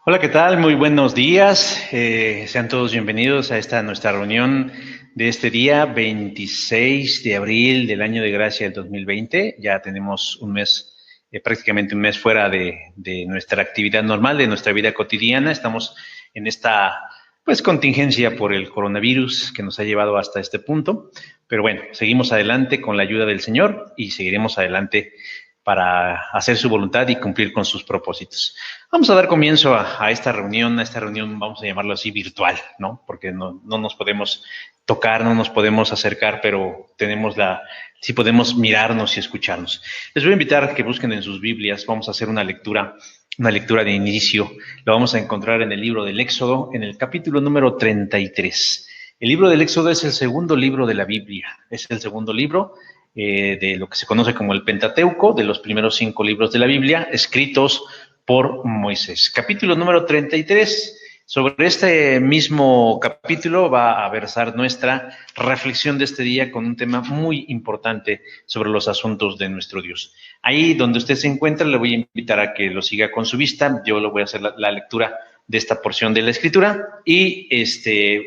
Hola, ¿qué tal? Muy buenos días. Sean todos bienvenidos a esta nuestra reunión de este día 26 de abril del año de gracia del 2020. Ya tenemos un mes, prácticamente un mes fuera de nuestra actividad normal, de nuestra vida cotidiana. Estamos en esta, pues, contingencia por el coronavirus que nos ha llevado hasta este punto. Pero bueno, seguimos adelante con la ayuda del Señor y seguiremos adelante para hacer su voluntad y cumplir con sus propósitos. Vamos a dar comienzo a esta reunión vamos a llamarlo así virtual, ¿no? Porque no nos podemos tocar, no nos podemos acercar, pero sí podemos mirarnos y escucharnos. Les voy a invitar a que busquen en sus Biblias, vamos a hacer una lectura de inicio, lo vamos a encontrar en el libro del Éxodo, en el capítulo número 33. El libro del Éxodo es el segundo libro de la Biblia, es el segundo libro de lo que se conoce como el Pentateuco, de los primeros 5 libros de la Biblia, escritos por Moisés. Capítulo número 33. Sobre este mismo capítulo va a versar nuestra reflexión de este día con un tema muy importante sobre los asuntos de nuestro Dios. Ahí donde usted se encuentra, le voy a invitar a que lo siga con su vista. Yo le voy a hacer la lectura de esta porción de la Escritura y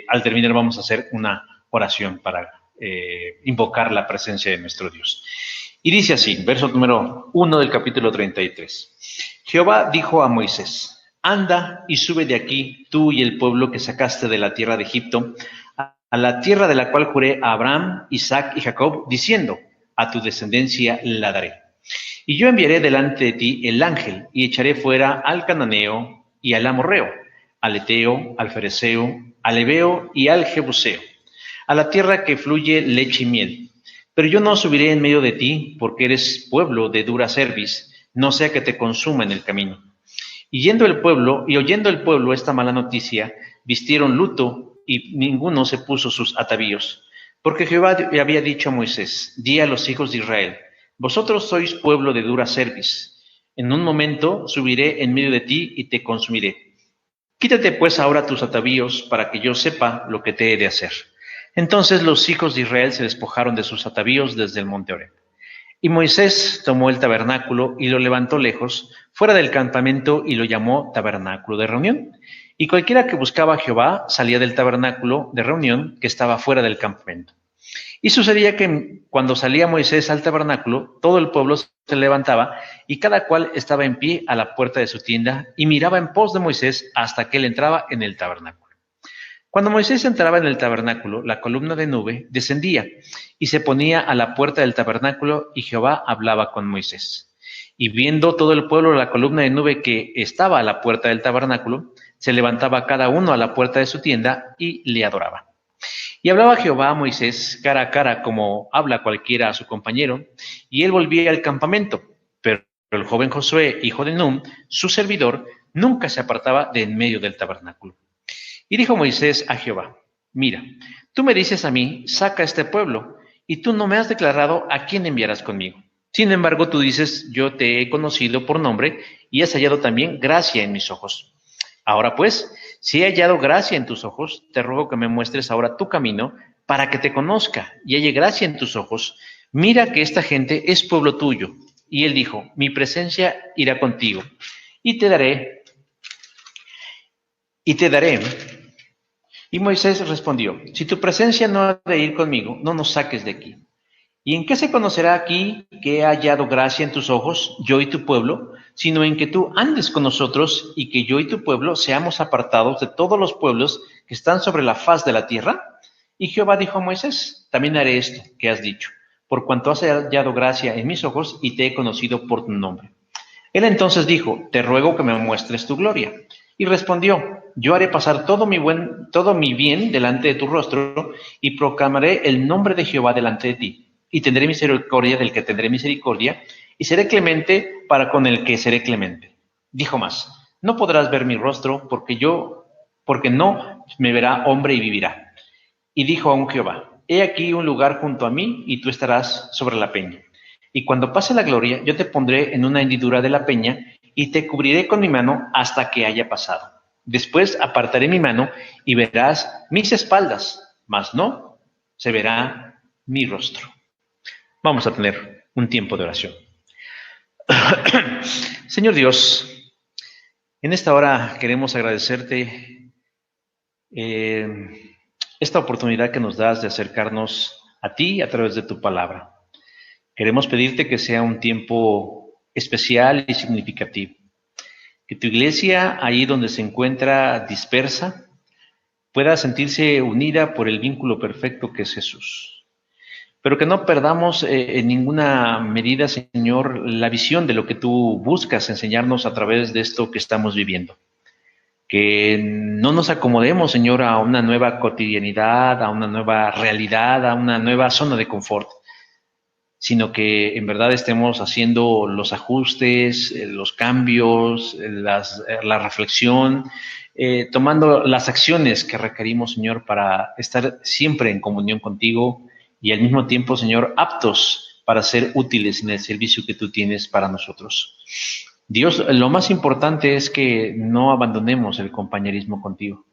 al terminar vamos a hacer una oración para invocar la presencia de nuestro Dios. Y dice así, verso número 1 del capítulo 33. Jehová dijo a Moisés, anda y sube de aquí tú y el pueblo que sacaste de la tierra de Egipto, a la tierra de la cual juré a Abraham, Isaac y Jacob, diciendo, a tu descendencia la daré. Y yo enviaré delante de ti el ángel, y echaré fuera al cananeo y al amorreo, al eteo, al fereceo, al heveo y al jebuseo, a la tierra que fluye leche y miel. Pero yo no subiré en medio de ti, porque eres pueblo de dura cerviz, no sea que te consuma en el camino. Y oyendo el pueblo esta mala noticia, vistieron luto y ninguno se puso sus atavíos. Porque Jehová había dicho a Moisés, di a los hijos de Israel, vosotros sois pueblo de dura cerviz. En un momento subiré en medio de ti y te consumiré. Quítate pues ahora tus atavíos para que yo sepa lo que te he de hacer. Entonces los hijos de Israel se despojaron de sus atavíos desde el monte Horeb. Y Moisés tomó el tabernáculo y lo levantó lejos, fuera del campamento, y lo llamó tabernáculo de reunión. Y cualquiera que buscaba a Jehová salía del tabernáculo de reunión que estaba fuera del campamento. Y sucedía que cuando salía Moisés al tabernáculo, todo el pueblo se levantaba y cada cual estaba en pie a la puerta de su tienda y miraba en pos de Moisés hasta que él entraba en el tabernáculo. Cuando Moisés entraba en el tabernáculo, la columna de nube descendía y se ponía a la puerta del tabernáculo y Jehová hablaba con Moisés. Y viendo todo el pueblo la columna de nube que estaba a la puerta del tabernáculo, se levantaba cada uno a la puerta de su tienda y le adoraba. Y hablaba Jehová a Moisés cara a cara como habla cualquiera a su compañero, y él volvía al campamento. Pero el joven Josué, hijo de Nun, su servidor, nunca se apartaba de en medio del tabernáculo. Y dijo Moisés a Jehová, mira, tú me dices a mí, saca este pueblo, y tú no me has declarado a quién enviarás conmigo. Sin embargo, tú dices, yo te he conocido por nombre, y has hallado también gracia en mis ojos. Ahora pues, si he hallado gracia en tus ojos, te ruego que me muestres ahora tu camino, para que te conozca y halle gracia en tus ojos. Mira que esta gente es pueblo tuyo. Y él dijo, mi presencia irá contigo, y te daré, y te daré. Y Moisés respondió, si tu presencia no ha de ir conmigo, no nos saques de aquí. ¿Y en qué se conocerá aquí que he hallado gracia en tus ojos, yo y tu pueblo, sino en que tú andes con nosotros y que yo y tu pueblo seamos apartados de todos los pueblos que están sobre la faz de la tierra? Y Jehová dijo a Moisés, también haré esto que has dicho, por cuanto has hallado gracia en mis ojos y te he conocido por tu nombre. Él entonces dijo, te ruego que me muestres tu gloria. Y respondió, yo haré pasar todo mi bien delante de tu rostro y proclamaré el nombre de Jehová delante de ti. Y tendré misericordia del que tendré misericordia y seré clemente para con el que seré clemente. Dijo más, no podrás ver mi rostro porque no me verá hombre y vivirá. Y dijo aún Jehová, he aquí un lugar junto a mí y tú estarás sobre la peña. Y cuando pase la gloria, yo te pondré en una hendidura de la peña y te cubriré con mi mano hasta que haya pasado. Después apartaré mi mano y verás mis espaldas, mas no se verá mi rostro. Vamos a tener un tiempo de oración. Señor Dios, En esta hora queremos agradecerte esta oportunidad que nos das de acercarnos a ti a través de tu palabra. Queremos pedirte que sea un tiempo especial y significativo. Que tu iglesia, ahí donde se encuentra dispersa, pueda sentirse unida por el vínculo perfecto que es Jesús. Pero que no perdamos en ninguna medida, Señor, la visión de lo que tú buscas enseñarnos a través de esto que estamos viviendo. Que no nos acomodemos, Señor, a una nueva cotidianidad, a una nueva realidad, a una nueva zona de confort, sino que en verdad estemos haciendo los ajustes, los cambios, la reflexión, tomando las acciones que requerimos, Señor, para estar siempre en comunión contigo y al mismo tiempo, Señor, aptos para ser útiles en el servicio que tú tienes para nosotros. Dios, lo más importante es que no abandonemos el compañerismo contigo,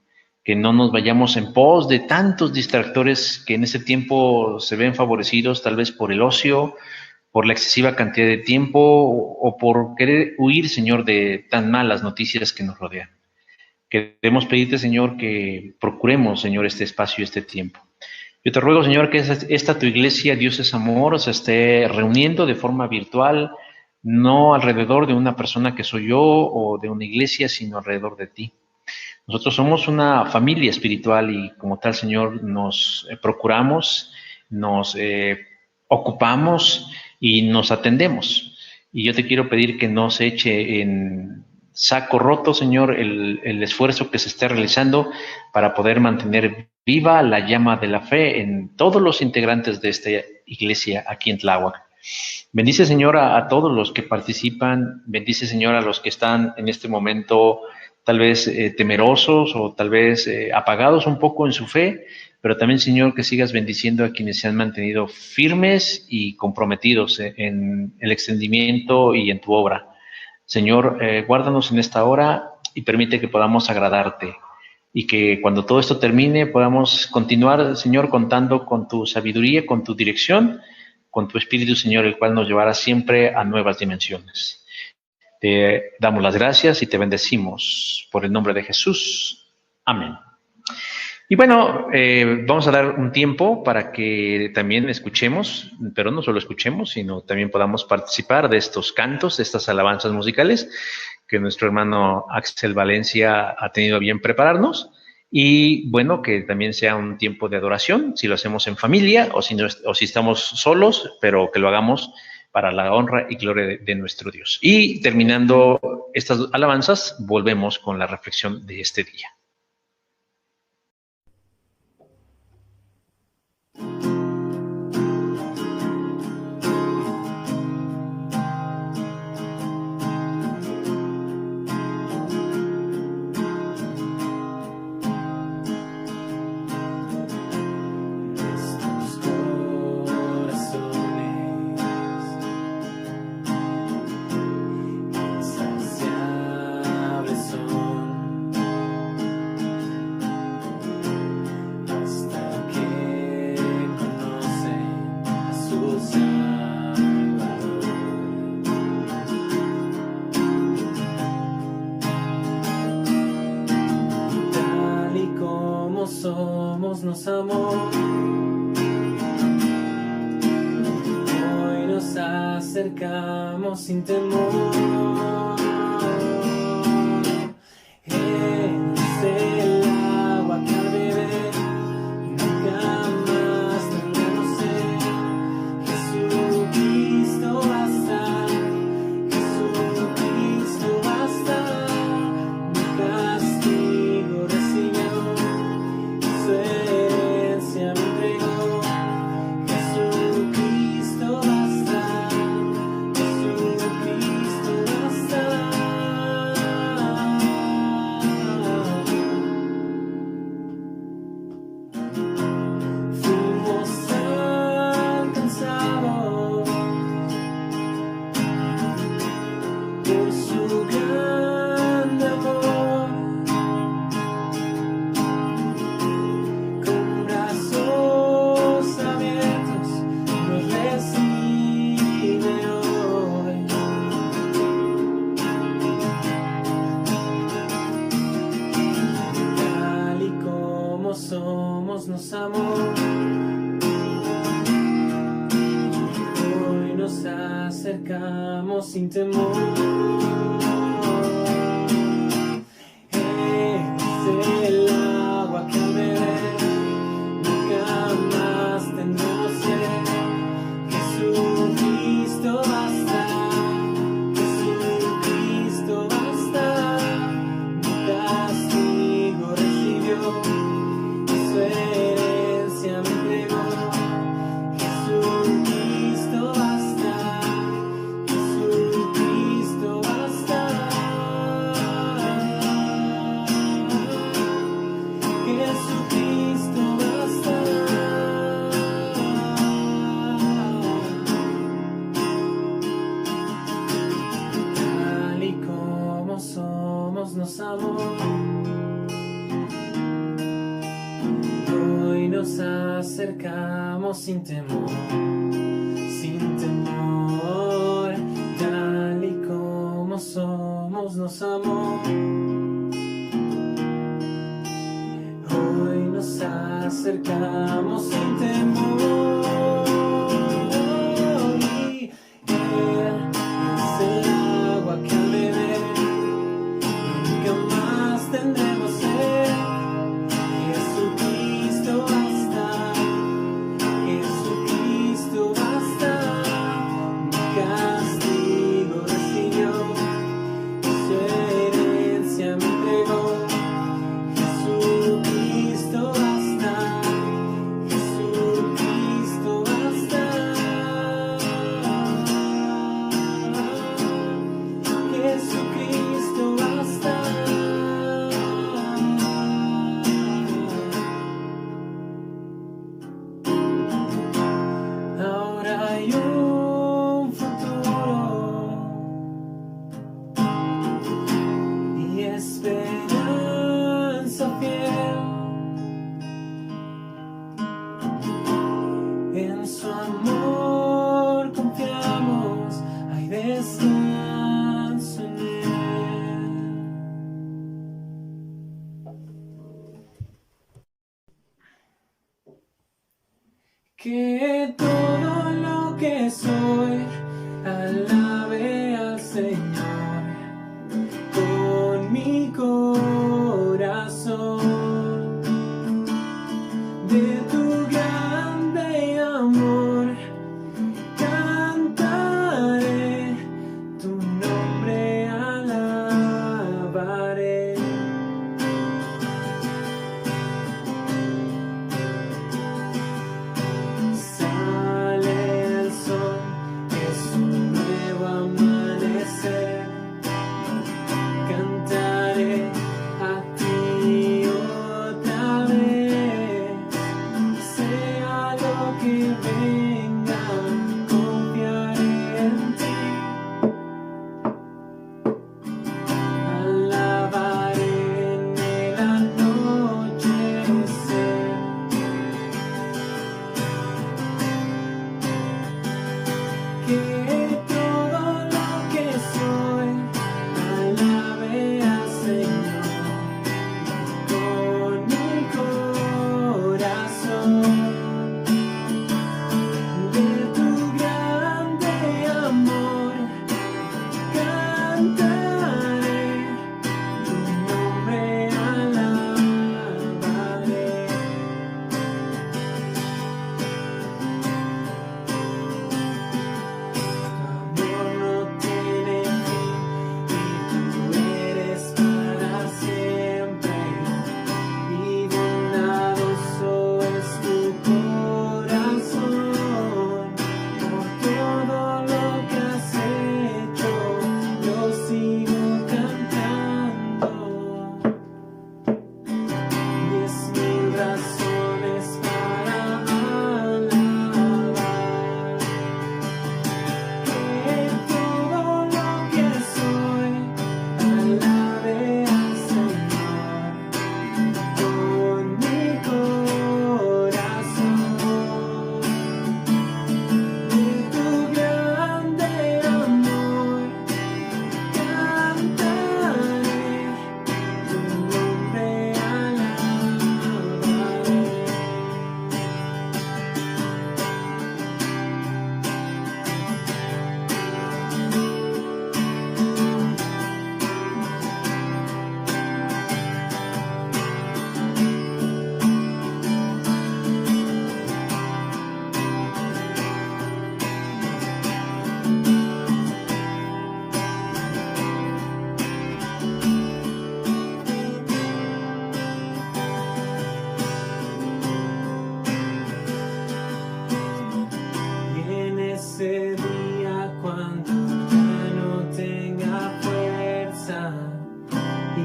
que no nos vayamos en pos de tantos distractores que en ese tiempo se ven favorecidos tal vez por el ocio, por la excesiva cantidad de tiempo o por querer huir, Señor, de tan malas noticias que nos rodean. Queremos pedirte, Señor, que procuremos, Señor, este espacio y este tiempo. Yo te ruego, Señor, que esta tu iglesia, Dios es amor, se esté reuniendo de forma virtual, no alrededor de una persona que soy yo o de una iglesia, sino alrededor de ti. Nosotros somos una familia espiritual y como tal, Señor, nos procuramos, nos ocupamos y nos atendemos. Y yo te quiero pedir que no se eche en saco roto, Señor, el esfuerzo que se está realizando para poder mantener viva la llama de la fe en todos los integrantes de esta iglesia aquí en Tláhuac. Bendice, Señor, a todos los que participan, bendice, Señor, a los que están en este momento tal vez temerosos o tal vez apagados un poco en su fe, pero también, Señor, que sigas bendiciendo a quienes se han mantenido firmes y comprometidos en el extendimiento y en tu obra. Señor, guárdanos en esta hora y permite que podamos agradarte y que cuando todo esto termine podamos continuar, Señor, contando con tu sabiduría, con tu dirección, con tu Espíritu, Señor, el cual nos llevará siempre a nuevas dimensiones. Te damos las gracias y te bendecimos por el nombre de Jesús. Amén. Y bueno, vamos a dar un tiempo para que también escuchemos, pero no solo escuchemos, sino también podamos participar de estos cantos, de estas alabanzas musicales que nuestro hermano Axel Valencia ha tenido a bien prepararnos. Y bueno, que también sea un tiempo de adoración, si lo hacemos en familia o si estamos solos, pero que lo hagamos para la honra y gloria de nuestro Dios. Y terminando estas alabanzas, volvemos con la reflexión de este día. Nos amó. Hoy nos acercamos sin temor. Es el agua que al beber nunca más tendremos sed. Jesucristo basta, Jesucristo basta. Mi castigo recibió. Jesucristo basta, Jesucristo amó. Hoy nos acercamos sin temor. Es el agua que al beber nunca más tendremos sed. Jesucristo basta, Jesucristo basta. Mi castigo recibió y su herencia me entregó. Jesucristo basta, Jesucristo basta. Jesucristo basta. Tal y como somos nos amó. Hoy nos acercamos sin temor, sin temor. Tal y como somos nos amó. Hoy nos acercamos sin temor. Y Él es el agua que al beber nunca más tendremos sed. Jesucristo basta, Jesucristo basta. Mi castigo recibió y su herencia me entregó. Jesucristo basta, Jesucristo basta. Jesucristo basta. Ahora hay un futuro y esperanza fiel. En su amor confiamos, hay descanso en él. Que todo lo que soy alabe al Señor con mi corazón. De tu grande amor cantaré, tu nombre alabaré. Sale el sol, es un nuevo amanecer. Cantaré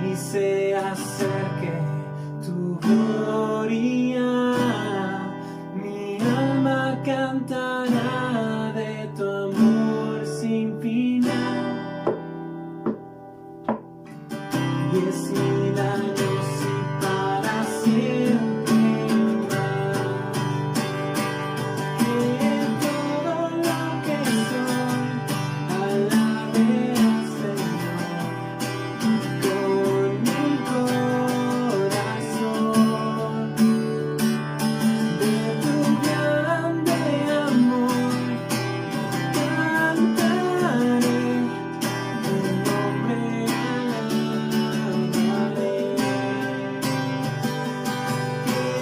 y se acerque tu gloria. Mi alma cantará de tu amor sin final. Y es mi daño si para siempre más. Que todo lo que soy alabe al Señor con mi corazón. De tu grande amor cantaré, tu nombre alabaré.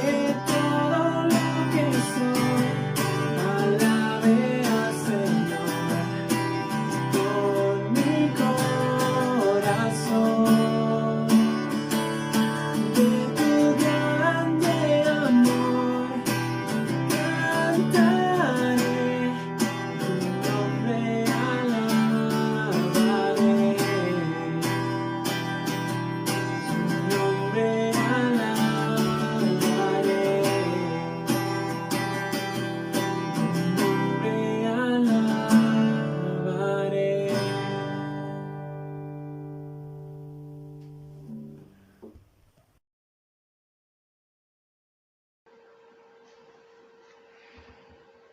Que todo lo que soy alabe al Señor con mi corazón. De tu grande amor cantaré, tu nombre alabaré. Tu nombre alabaré. Tu nombre alabaré.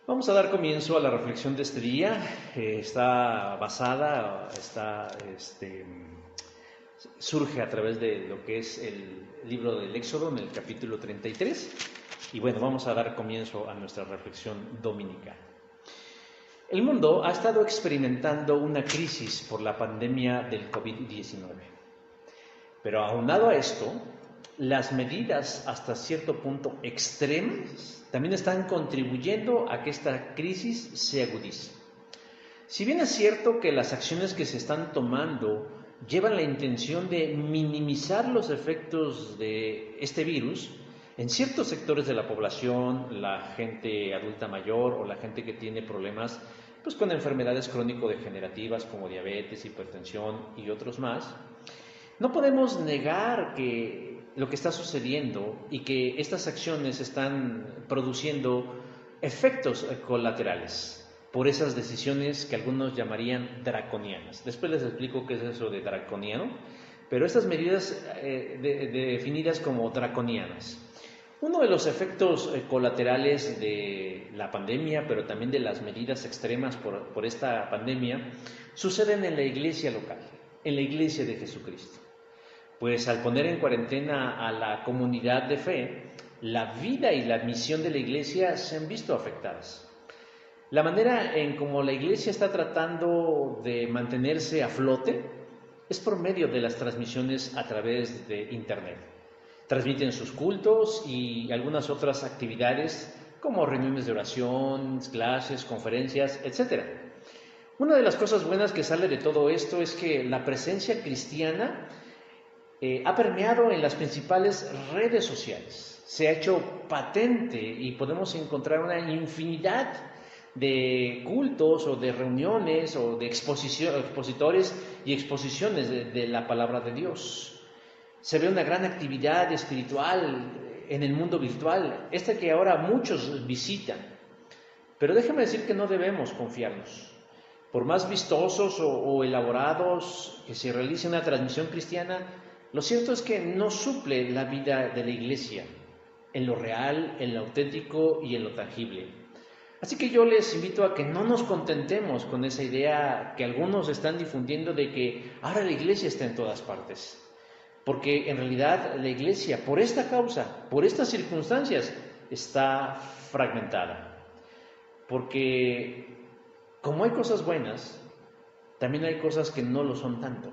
Vamos a dar comienzo a la reflexión de este día. Surge a través de lo que es el libro del Éxodo, en el capítulo 33. Y bueno, vamos a dar comienzo a nuestra reflexión dominical. El mundo ha estado experimentando una crisis por la pandemia del COVID-19. Pero aunado a esto, las medidas hasta cierto punto extremas también están contribuyendo a que esta crisis se agudice. Si bien es cierto que las acciones que se están tomando llevan la intención de minimizar los efectos de este virus, en ciertos sectores de la población, la gente adulta mayor o la gente que tiene problemas pues, con enfermedades crónico-degenerativas como diabetes, hipertensión y otros más, no podemos negar que lo que está sucediendo y que estas acciones están produciendo efectos colaterales por esas decisiones que algunos llamarían draconianas. Después les explico qué es eso de draconiano, pero estas medidas definidas como draconianas. Uno de los efectos colaterales de la pandemia, pero también de las medidas extremas por esta pandemia, suceden en la iglesia local, en la iglesia de Jesucristo. Pues al poner en cuarentena a la comunidad de fe, la vida y la misión de la iglesia se han visto afectadas. La manera en cómo la iglesia está tratando de mantenerse a flote es por medio de las transmisiones a través de internet. Transmiten sus cultos y algunas otras actividades como reuniones de oración, clases, conferencias, etc. Una de las cosas buenas que sale de todo esto es que la presencia cristiana ha permeado en las principales redes sociales, se ha hecho patente y podemos encontrar una infinidad de cultos o de reuniones o de expositores y exposiciones de la palabra de Dios. Se ve una gran actividad espiritual en el mundo virtual, que ahora muchos visitan. Pero déjame decir que no debemos confiarnos. Por más vistosos o elaborados que se realice una transmisión cristiana, lo cierto es que no suple la vida de la iglesia en lo real, en lo auténtico y en lo tangible. Así que yo les invito a que no nos contentemos con esa idea que algunos están difundiendo de que ahora la iglesia está en todas partes. Porque en realidad la iglesia, por esta causa, por estas circunstancias, está fragmentada. Porque como hay cosas buenas, también hay cosas que no lo son tanto.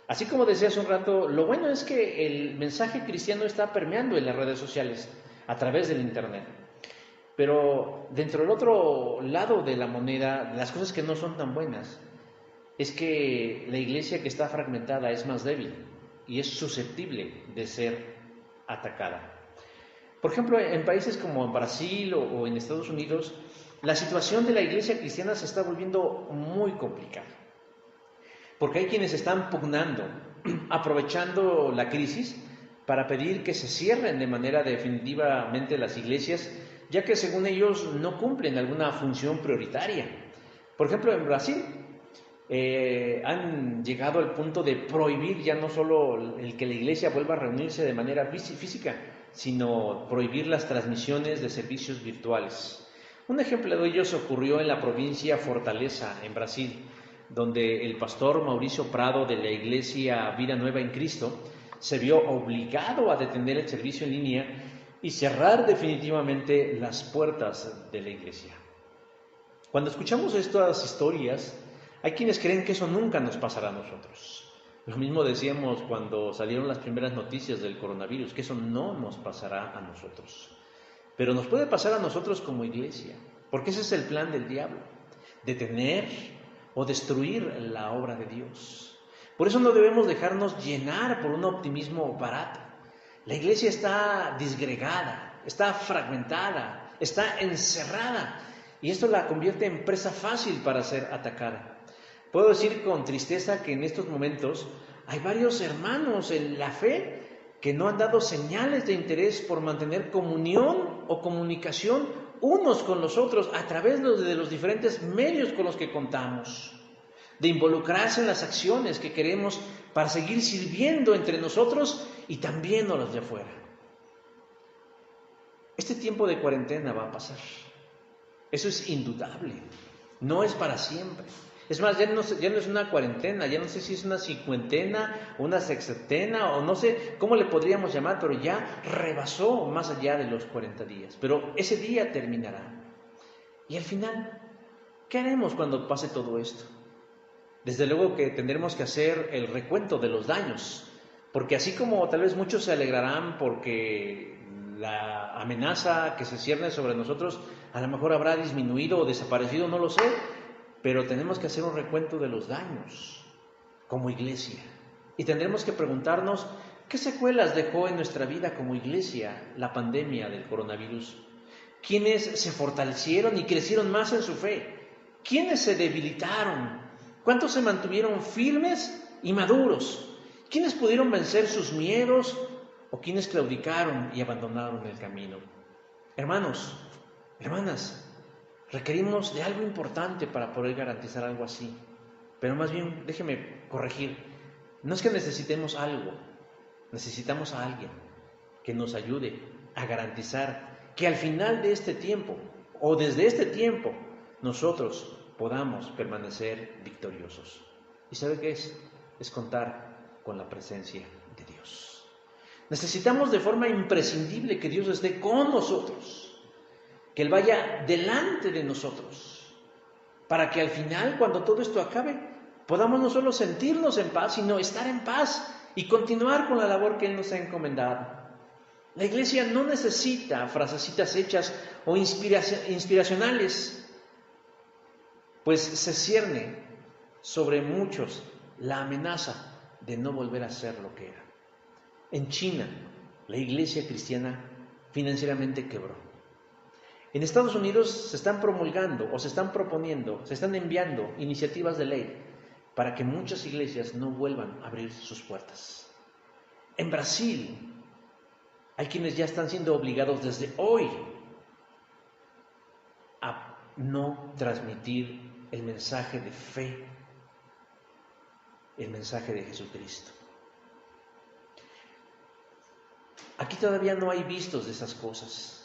Así como decía hace un rato, lo bueno es que el mensaje cristiano está permeando en las redes sociales a través del internet. Pero dentro del otro lado de la moneda, las cosas que no son tan buenas, es que la iglesia que está fragmentada es más débil y es susceptible de ser atacada. Por ejemplo, en países como Brasil o en Estados Unidos, la situación de la iglesia cristiana se está volviendo muy complicada. Porque hay quienes están pugnando aprovechando la crisis para pedir que se cierren de manera definitivamente las iglesias, ya que según ellos no cumplen alguna función prioritaria. Por ejemplo, en Brasil han llegado al punto de prohibir ya no solo el que la iglesia vuelva a reunirse de manera física, sino prohibir las transmisiones de servicios virtuales. Un ejemplo de ello ocurrió en la provincia Fortaleza, en Brasil, donde el pastor Mauricio Prado de la iglesia Vida Nueva en Cristo se vio obligado a detener el servicio en línea y cerrar definitivamente las puertas de la iglesia. Cuando escuchamos estas historias, hay quienes creen que eso nunca nos pasará a nosotros. Lo mismo decíamos cuando salieron las primeras noticias del coronavirus, que eso no nos pasará a nosotros. Pero nos puede pasar a nosotros como iglesia, porque ese es el plan del diablo, detener o destruir la obra de Dios. Por eso no debemos dejarnos llenar por un optimismo barato. La iglesia está disgregada, está fragmentada, está encerrada, y esto la convierte en presa fácil para ser atacada. Puedo decir con tristeza que en estos momentos hay varios hermanos en la fe que no han dado señales de interés por mantener comunión o comunicación unos con los otros a través de los diferentes medios con los que contamos, de involucrarse en las acciones que queremos para seguir sirviendo entre nosotros y también a los de afuera. Este tiempo de cuarentena va a pasar. Eso es indudable. No es para siempre. Es más, ya no es una cuarentena, ya no sé si es una cincuentena, una sextena, o no sé cómo le podríamos llamar, pero ya rebasó más allá de los 40 días. Pero ese día terminará. Y al final, ¿qué haremos cuando pase todo esto? Desde luego que tendremos que hacer el recuento de los daños, porque así como tal vez muchos se alegrarán porque la amenaza que se cierne sobre nosotros a lo mejor habrá disminuido o desaparecido, no lo sé, pero tenemos que hacer un recuento de los daños como iglesia. Y tendremos que preguntarnos, ¿qué secuelas dejó en nuestra vida como iglesia la pandemia del coronavirus? ¿Quiénes se fortalecieron y crecieron más en su fe? ¿Quiénes se debilitaron? ¿Cuántos se mantuvieron firmes y maduros? ¿Quiénes pudieron vencer sus miedos o quiénes claudicaron y abandonaron el camino? Hermanos, hermanas, requerimos de algo importante para poder garantizar algo así. Pero más bien, déjeme corregir, no es que necesitemos algo, necesitamos a alguien que nos ayude a garantizar que al final de este tiempo, o desde este tiempo, nosotros podamos permanecer victoriosos. ¿Y sabe qué es? Es contar con la presencia de Dios. Necesitamos de forma imprescindible que Dios esté con nosotros, que Él vaya delante de nosotros, para que al final, cuando todo esto acabe, podamos no solo sentirnos en paz, sino estar en paz y continuar con la labor que Él nos ha encomendado. La iglesia no necesita frasecitas hechas o inspiracionales, pues se cierne sobre muchos la amenaza de no volver a ser lo que era. En China, la iglesia cristiana financieramente quebró. En Estados Unidos se están promulgando o se están proponiendo, se están enviando iniciativas de ley para que muchas iglesias no vuelvan a abrir sus puertas. En Brasil hay quienes ya están siendo obligados desde hoy a no transmitir el mensaje de fe, el mensaje de Jesucristo. Aquí todavía no hay vistos de esas cosas.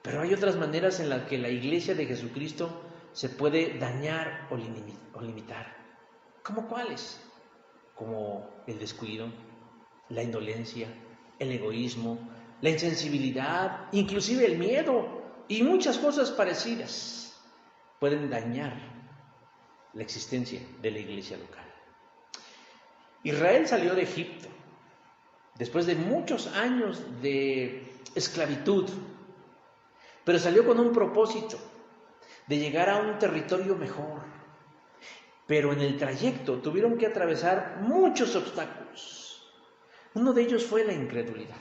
Pero hay otras maneras en las que la iglesia de Jesucristo se puede dañar o limitar. ¿Cómo cuáles? Como el descuido, la indolencia, el egoísmo, la insensibilidad, inclusive el miedo y muchas cosas parecidas pueden dañar la existencia de la iglesia local. Israel salió de Egipto después de muchos años de esclavitud, pero salió con un propósito de llegar a un territorio mejor. Pero en el trayecto tuvieron que atravesar muchos obstáculos. Uno de ellos fue la incredulidad.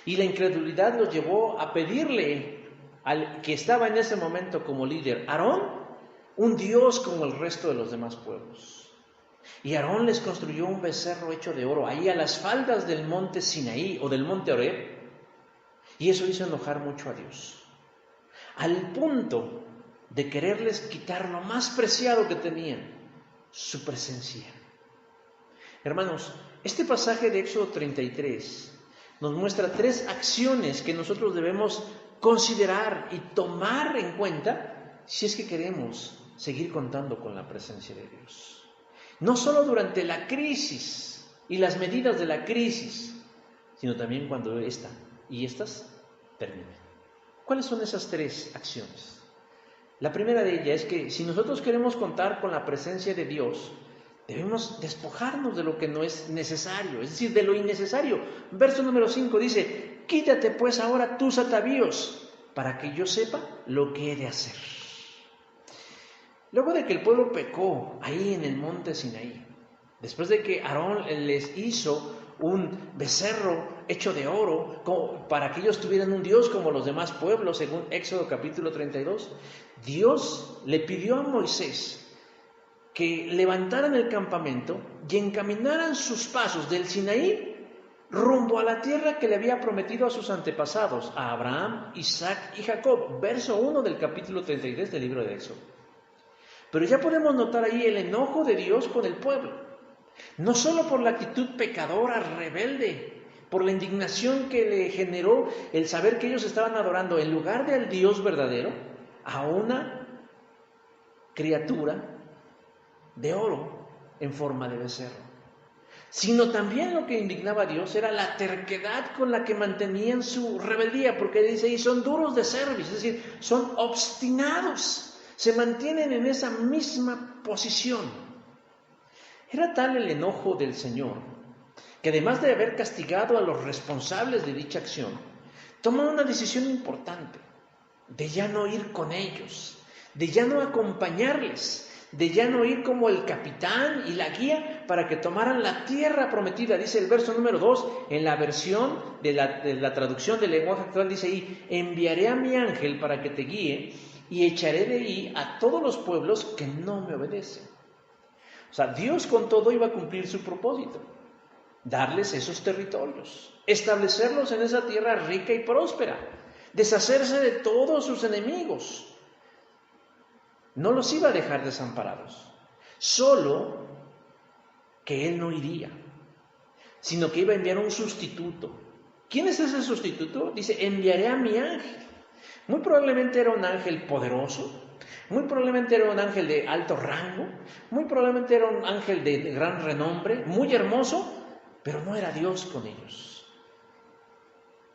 Y la incredulidad los llevó a pedirle al que estaba en ese momento como líder, Aarón, un Dios como el resto de los demás pueblos. Y Aarón les construyó un becerro hecho de oro ahí a las faldas del monte Sinaí o del monte Horeb. Y eso hizo enojar mucho a Dios, al punto de quererles quitar lo más preciado que tenían, su presencia. Hermanos, este pasaje de Éxodo 33 nos muestra 3 acciones que nosotros debemos considerar y tomar en cuenta si es que queremos seguir contando con la presencia de Dios. No solo durante la crisis y las medidas de la crisis, sino también cuando esta y estas terminen. ¿Cuáles son esas 3 acciones? La primera de ellas es que si nosotros queremos contar con la presencia de Dios, debemos despojarnos de lo que no es necesario, es decir, de lo innecesario. Verso número 5 dice: quítate pues ahora tus atavíos, para que yo sepa lo que he de hacer. Luego de que el pueblo pecó ahí en el monte Sinaí, después de que Aarón les hizo un becerro hecho de oro para que ellos tuvieran un Dios como los demás pueblos, según Éxodo capítulo 32, Dios le pidió a Moisés que levantaran el campamento y encaminaran sus pasos del Sinaí rumbo a la tierra que le había prometido a sus antepasados, a Abraham, Isaac y Jacob. Verso 1 del capítulo 33 del libro de Éxodo. Pero ya podemos notar ahí el enojo de Dios con el pueblo, no solo por la actitud pecadora, rebelde, por la indignación que le generó el saber que ellos estaban adorando en lugar del Dios verdadero a una criatura de oro en forma de becerro, sino también lo que indignaba a Dios era la terquedad con la que mantenían su rebeldía, porque dice ahí son duros de cerviz, es decir, son obstinados. Se mantienen en esa misma posición. Era tal el enojo del Señor que además de haber castigado a los responsables de dicha acción, toma una decisión importante de ya no ir con ellos, de ya no acompañarles, de ya no ir como el capitán y la guía para que tomaran la tierra prometida. Dice el verso número 2, en la versión de la traducción del lenguaje actual, dice ahí: enviaré a mi ángel para que te guíe y echaré de ahí a todos los pueblos que no me obedecen. O sea, Dios con todo iba a cumplir su propósito, darles esos territorios, establecerlos en esa tierra rica y próspera, deshacerse de todos sus enemigos. No los iba a dejar desamparados, solo que Él no iría, sino que iba a enviar un sustituto. ¿Quién es ese sustituto? Dice: enviaré a mi ángel. Muy probablemente era un ángel poderoso, muy probablemente era un ángel de alto rango, muy probablemente era un ángel de gran renombre, muy hermoso, pero no era Dios con ellos.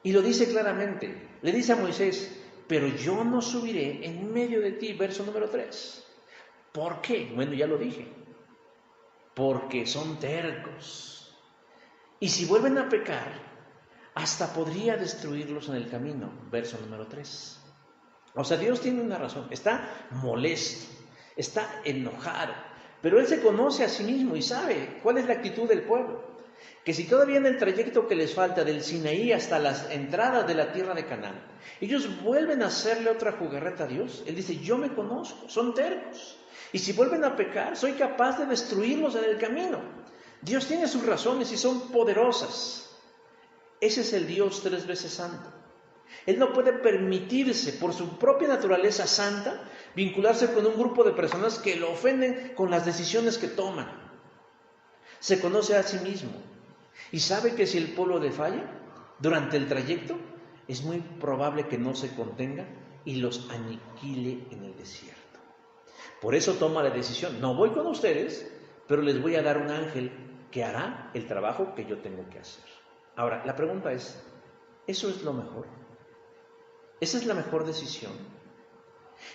Y lo dice claramente, le dice a Moisés: pero yo no subiré en medio de ti, verso número 3. ¿Por qué? Bueno, ya lo dije, porque son tercos. Y si vuelven a pecar, hasta podría destruirlos en el camino, verso número 3. O sea, Dios tiene una razón, está molesto, está enojado, pero Él se conoce a sí mismo y sabe cuál es la actitud del pueblo. Que si todavía en el trayecto que les falta del Sinaí hasta las entradas de la tierra de Canaán, ellos vuelven a hacerle otra jugarreta a Dios, Él dice: yo me conozco, son tercos, y si vuelven a pecar, soy capaz de destruirlos en el camino. Dios tiene sus razones y son poderosas. Ese es el Dios 3 veces santo. Él no puede permitirse, por su propia naturaleza santa, vincularse con un grupo de personas que lo ofenden con las decisiones que toman. Se conoce a sí mismo y sabe que si el pueblo le falla durante el trayecto, es muy probable que no se contenga y los aniquile en el desierto. Por eso toma la decisión: no voy con ustedes, pero les voy a dar un ángel que hará el trabajo que yo tengo que hacer. Ahora, la pregunta es: ¿eso es lo mejor? ¿Esa es la mejor decisión?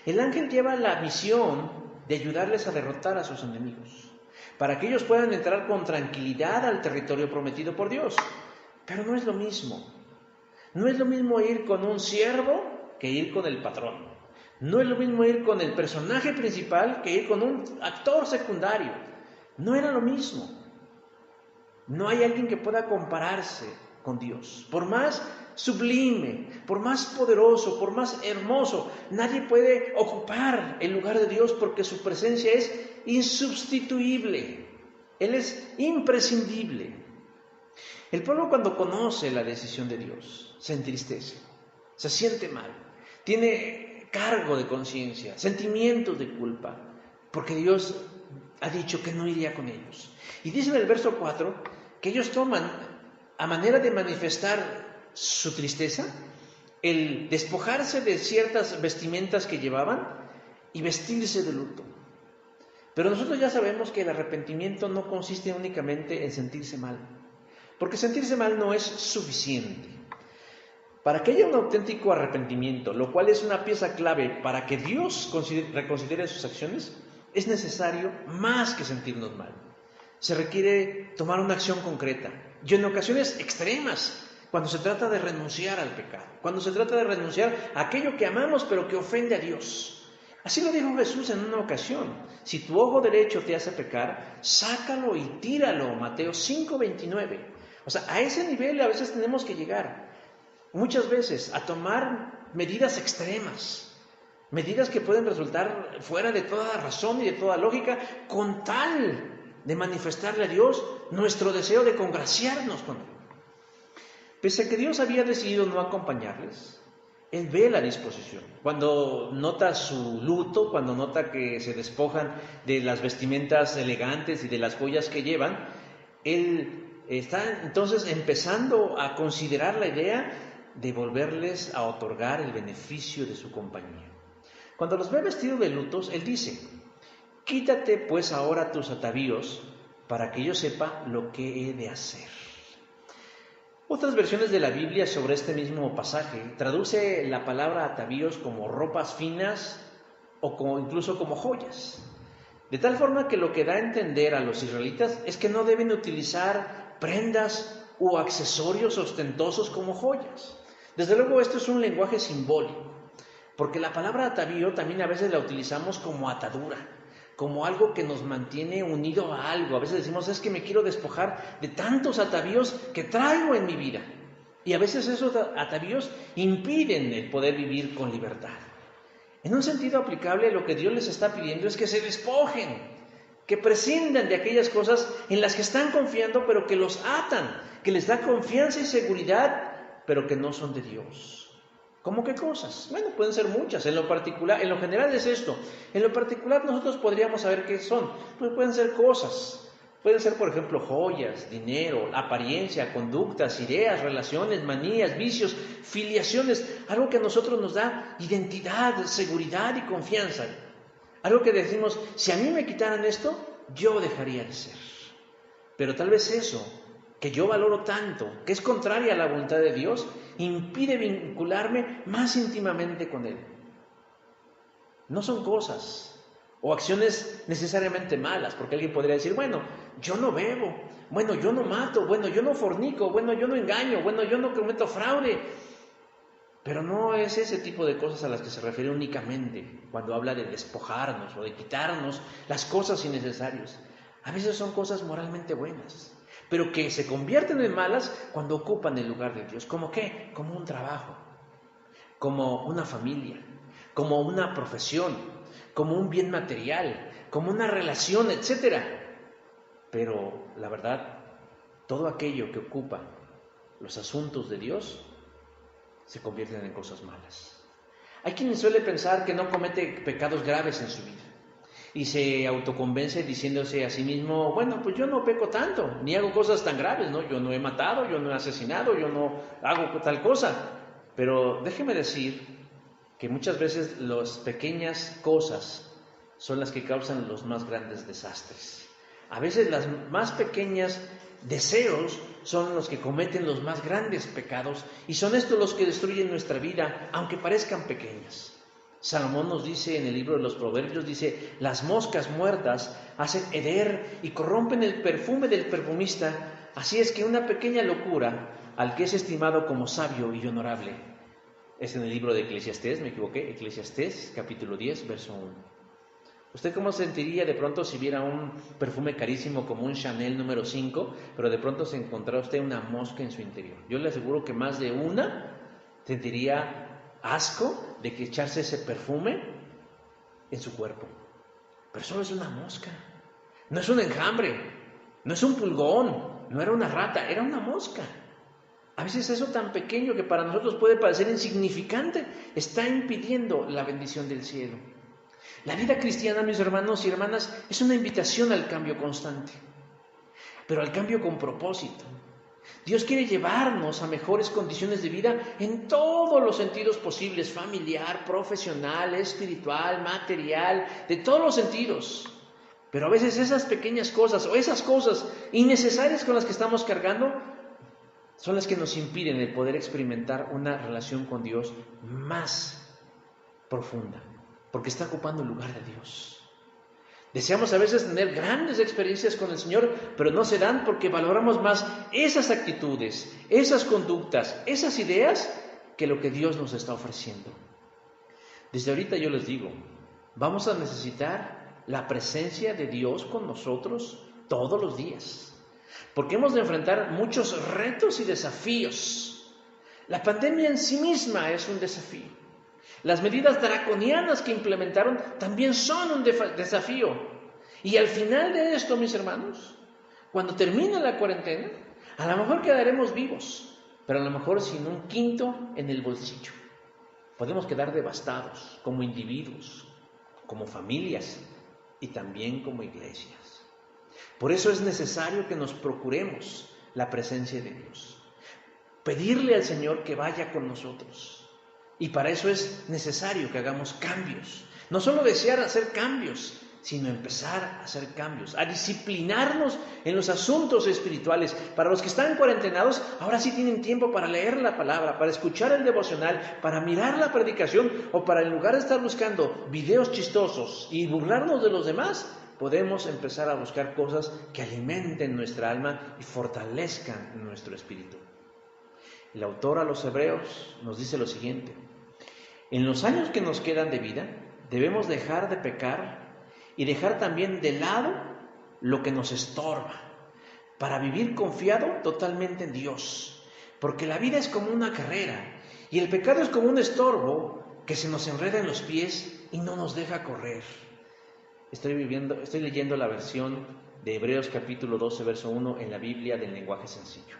El ángel lleva la misión de ayudarles a derrotar a sus enemigos, para que ellos puedan entrar con tranquilidad al territorio prometido por Dios. Pero no es lo mismo. No es lo mismo ir con un siervo que ir con el patrón. No es lo mismo ir con el personaje principal que ir con un actor secundario. No era lo mismo. No hay alguien que pueda compararse con Dios. Por más sublime, por más poderoso, por más hermoso, nadie puede ocupar el lugar de Dios porque su presencia es insubstituible. Él es imprescindible. El pueblo, cuando conoce la decisión de Dios, se entristece, se siente mal, tiene cargo de conciencia, sentimientos de culpa, porque Dios ha dicho que no iría con ellos. Y dice en el verso 4 que ellos toman, a manera de manifestar su tristeza, el despojarse de ciertas vestimentas que llevaban y vestirse de luto. Pero nosotros ya sabemos que el arrepentimiento no consiste únicamente en sentirse mal, porque sentirse mal no es suficiente. Para que haya un auténtico arrepentimiento, lo cual es una pieza clave para que Dios reconsidere sus acciones, es necesario más que sentirnos mal. Se requiere tomar una acción concreta, y en ocasiones extremas, cuando se trata de renunciar al pecado, cuando se trata de renunciar a aquello que amamos pero que ofende a Dios. Así lo dijo Jesús en una ocasión: si tu ojo derecho te hace pecar, sácalo y tíralo. Mateo 5:29. O sea, a ese nivel a veces tenemos que llegar, muchas veces, a tomar medidas extremas, medidas que pueden resultar fuera de toda razón y de toda lógica, con tal de manifestarle a Dios nuestro deseo de congraciarnos con Él. Pese a que Dios había decidido no acompañarles, Él ve la disposición. Cuando nota su luto, cuando nota que se despojan de las vestimentas elegantes y de las joyas que llevan, Él está entonces empezando a considerar la idea de volverles a otorgar el beneficio de su compañía. Cuando los ve vestidos de lutos, Él dice: quítate pues ahora tus atavíos, para que yo sepa lo que he de hacer. Otras versiones de la Biblia sobre este mismo pasaje traduce la palabra atavíos como ropas finas o incluso como joyas. De tal forma que lo que da a entender a los israelitas es que no deben utilizar prendas o accesorios ostentosos como joyas. Desde luego esto es un lenguaje simbólico, porque la palabra atavío también a veces la utilizamos como atadura, como algo que nos mantiene unido a algo. A veces decimos: es que me quiero despojar de tantos atavíos que traigo en mi vida. Y a veces esos atavíos impiden el poder vivir con libertad. En un sentido aplicable, lo que Dios les está pidiendo es que se despojen, que prescindan de aquellas cosas en las que están confiando, pero que los atan, que les da confianza y seguridad, pero que no son de Dios. ¿Cómo qué cosas? Bueno, pueden ser muchas. En lo general es esto. En lo particular nosotros podríamos saber qué son. Pues pueden ser cosas. Pueden ser, por ejemplo, joyas, dinero, apariencia, conductas, ideas, relaciones, manías, vicios, filiaciones. Algo que a nosotros nos da identidad, seguridad y confianza. Algo que decimos: si a mí me quitaran esto, yo dejaría de ser. Pero tal vez eso, que yo valoro tanto, que es contraria a la voluntad de Dios, impide vincularme más íntimamente con Él. No son cosas o acciones necesariamente malas, porque alguien podría decir: bueno, yo no bebo, bueno, yo no mato, bueno, yo no fornico, bueno, yo no engaño, bueno, yo no cometo fraude. Pero no es ese tipo de cosas a las que se refiere únicamente cuando habla de despojarnos o de quitarnos las cosas innecesarias. A veces son cosas moralmente buenas, pero que se convierten en malas cuando ocupan el lugar de Dios. ¿Cómo qué? Como un trabajo, como una familia, como una profesión, como un bien material, como una relación, etc. Pero la verdad, todo aquello que ocupa los asuntos de Dios se convierten en cosas malas. Hay quien suele pensar que no comete pecados graves en su vida y se autoconvence diciéndose a sí mismo: bueno, pues yo no peco tanto, ni hago cosas tan graves, ¿no? Yo no he matado, yo no he asesinado, yo no hago tal cosa. Pero déjeme decir que muchas veces las pequeñas cosas son las que causan los más grandes desastres. A veces las más pequeñas deseos son los que cometen los más grandes pecados, y son estos los que destruyen nuestra vida, aunque parezcan pequeñas. Salomón nos dice en el libro de los Proverbios, dice: las moscas muertas hacen heder y corrompen el perfume del perfumista. Así es que una pequeña locura al que es estimado como sabio y honorable. Es en el libro de Eclesiastés, me equivoqué, Eclesiastés capítulo 10, verso 1. ¿Usted cómo sentiría de pronto si viera un perfume carísimo como un Chanel número 5, pero de pronto se encontrara usted una mosca en su interior? Yo le aseguro que más de una sentiría asco de que echarse ese perfume en su cuerpo. Pero solo es una mosca, no es un enjambre. No es un pulgón, no era una rata, era una mosca. A veces eso tan pequeño que para nosotros puede parecer insignificante está impidiendo la bendición del cielo. La vida cristiana, mis hermanos y hermanas, es una invitación al cambio constante, pero al cambio con propósito. Dios quiere llevarnos a mejores condiciones de vida en todos los sentidos posibles, familiar, profesional, espiritual, material, de todos los sentidos. Pero a veces esas pequeñas cosas o esas cosas innecesarias con las que estamos cargando son las que nos impiden el poder experimentar una relación con Dios más profunda, porque está ocupando el lugar de Dios. Deseamos a veces tener grandes experiencias con el Señor, pero no se dan porque valoramos más esas actitudes, esas conductas, esas ideas, que lo que Dios nos está ofreciendo. Desde ahorita yo les digo, vamos a necesitar la presencia de Dios con nosotros todos los días, porque hemos de enfrentar muchos retos y desafíos. La pandemia en sí misma es un desafío. Las medidas draconianas que implementaron también son un desafío. Y al final de esto, mis hermanos, cuando termine la cuarentena, a lo mejor quedaremos vivos, pero a lo mejor sin un quinto en el bolsillo. Podemos quedar devastados como individuos, como familias y también como iglesias. Por eso es necesario que nos procuremos la presencia de Dios. Pedirle al Señor que vaya con nosotros. Y para eso es necesario que hagamos cambios. No solo desear hacer cambios, sino empezar a hacer cambios, a disciplinarnos en los asuntos espirituales. Para los que están cuarentenados, ahora sí tienen tiempo para leer la palabra, para escuchar el devocional, para mirar la predicación, o para en lugar de estar buscando videos chistosos y burlarnos de los demás, podemos empezar a buscar cosas que alimenten nuestra alma y fortalezcan nuestro espíritu. El autor a los Hebreos nos dice lo siguiente: en los años que nos quedan de vida, debemos dejar de pecar y dejar también de lado lo que nos estorba, para vivir confiado totalmente en Dios. Porque la vida es como una carrera y el pecado es como un estorbo que se nos enreda en los pies y no nos deja correr. Estoy leyendo la versión de Hebreos capítulo 12, verso 1 en la Biblia del lenguaje sencillo.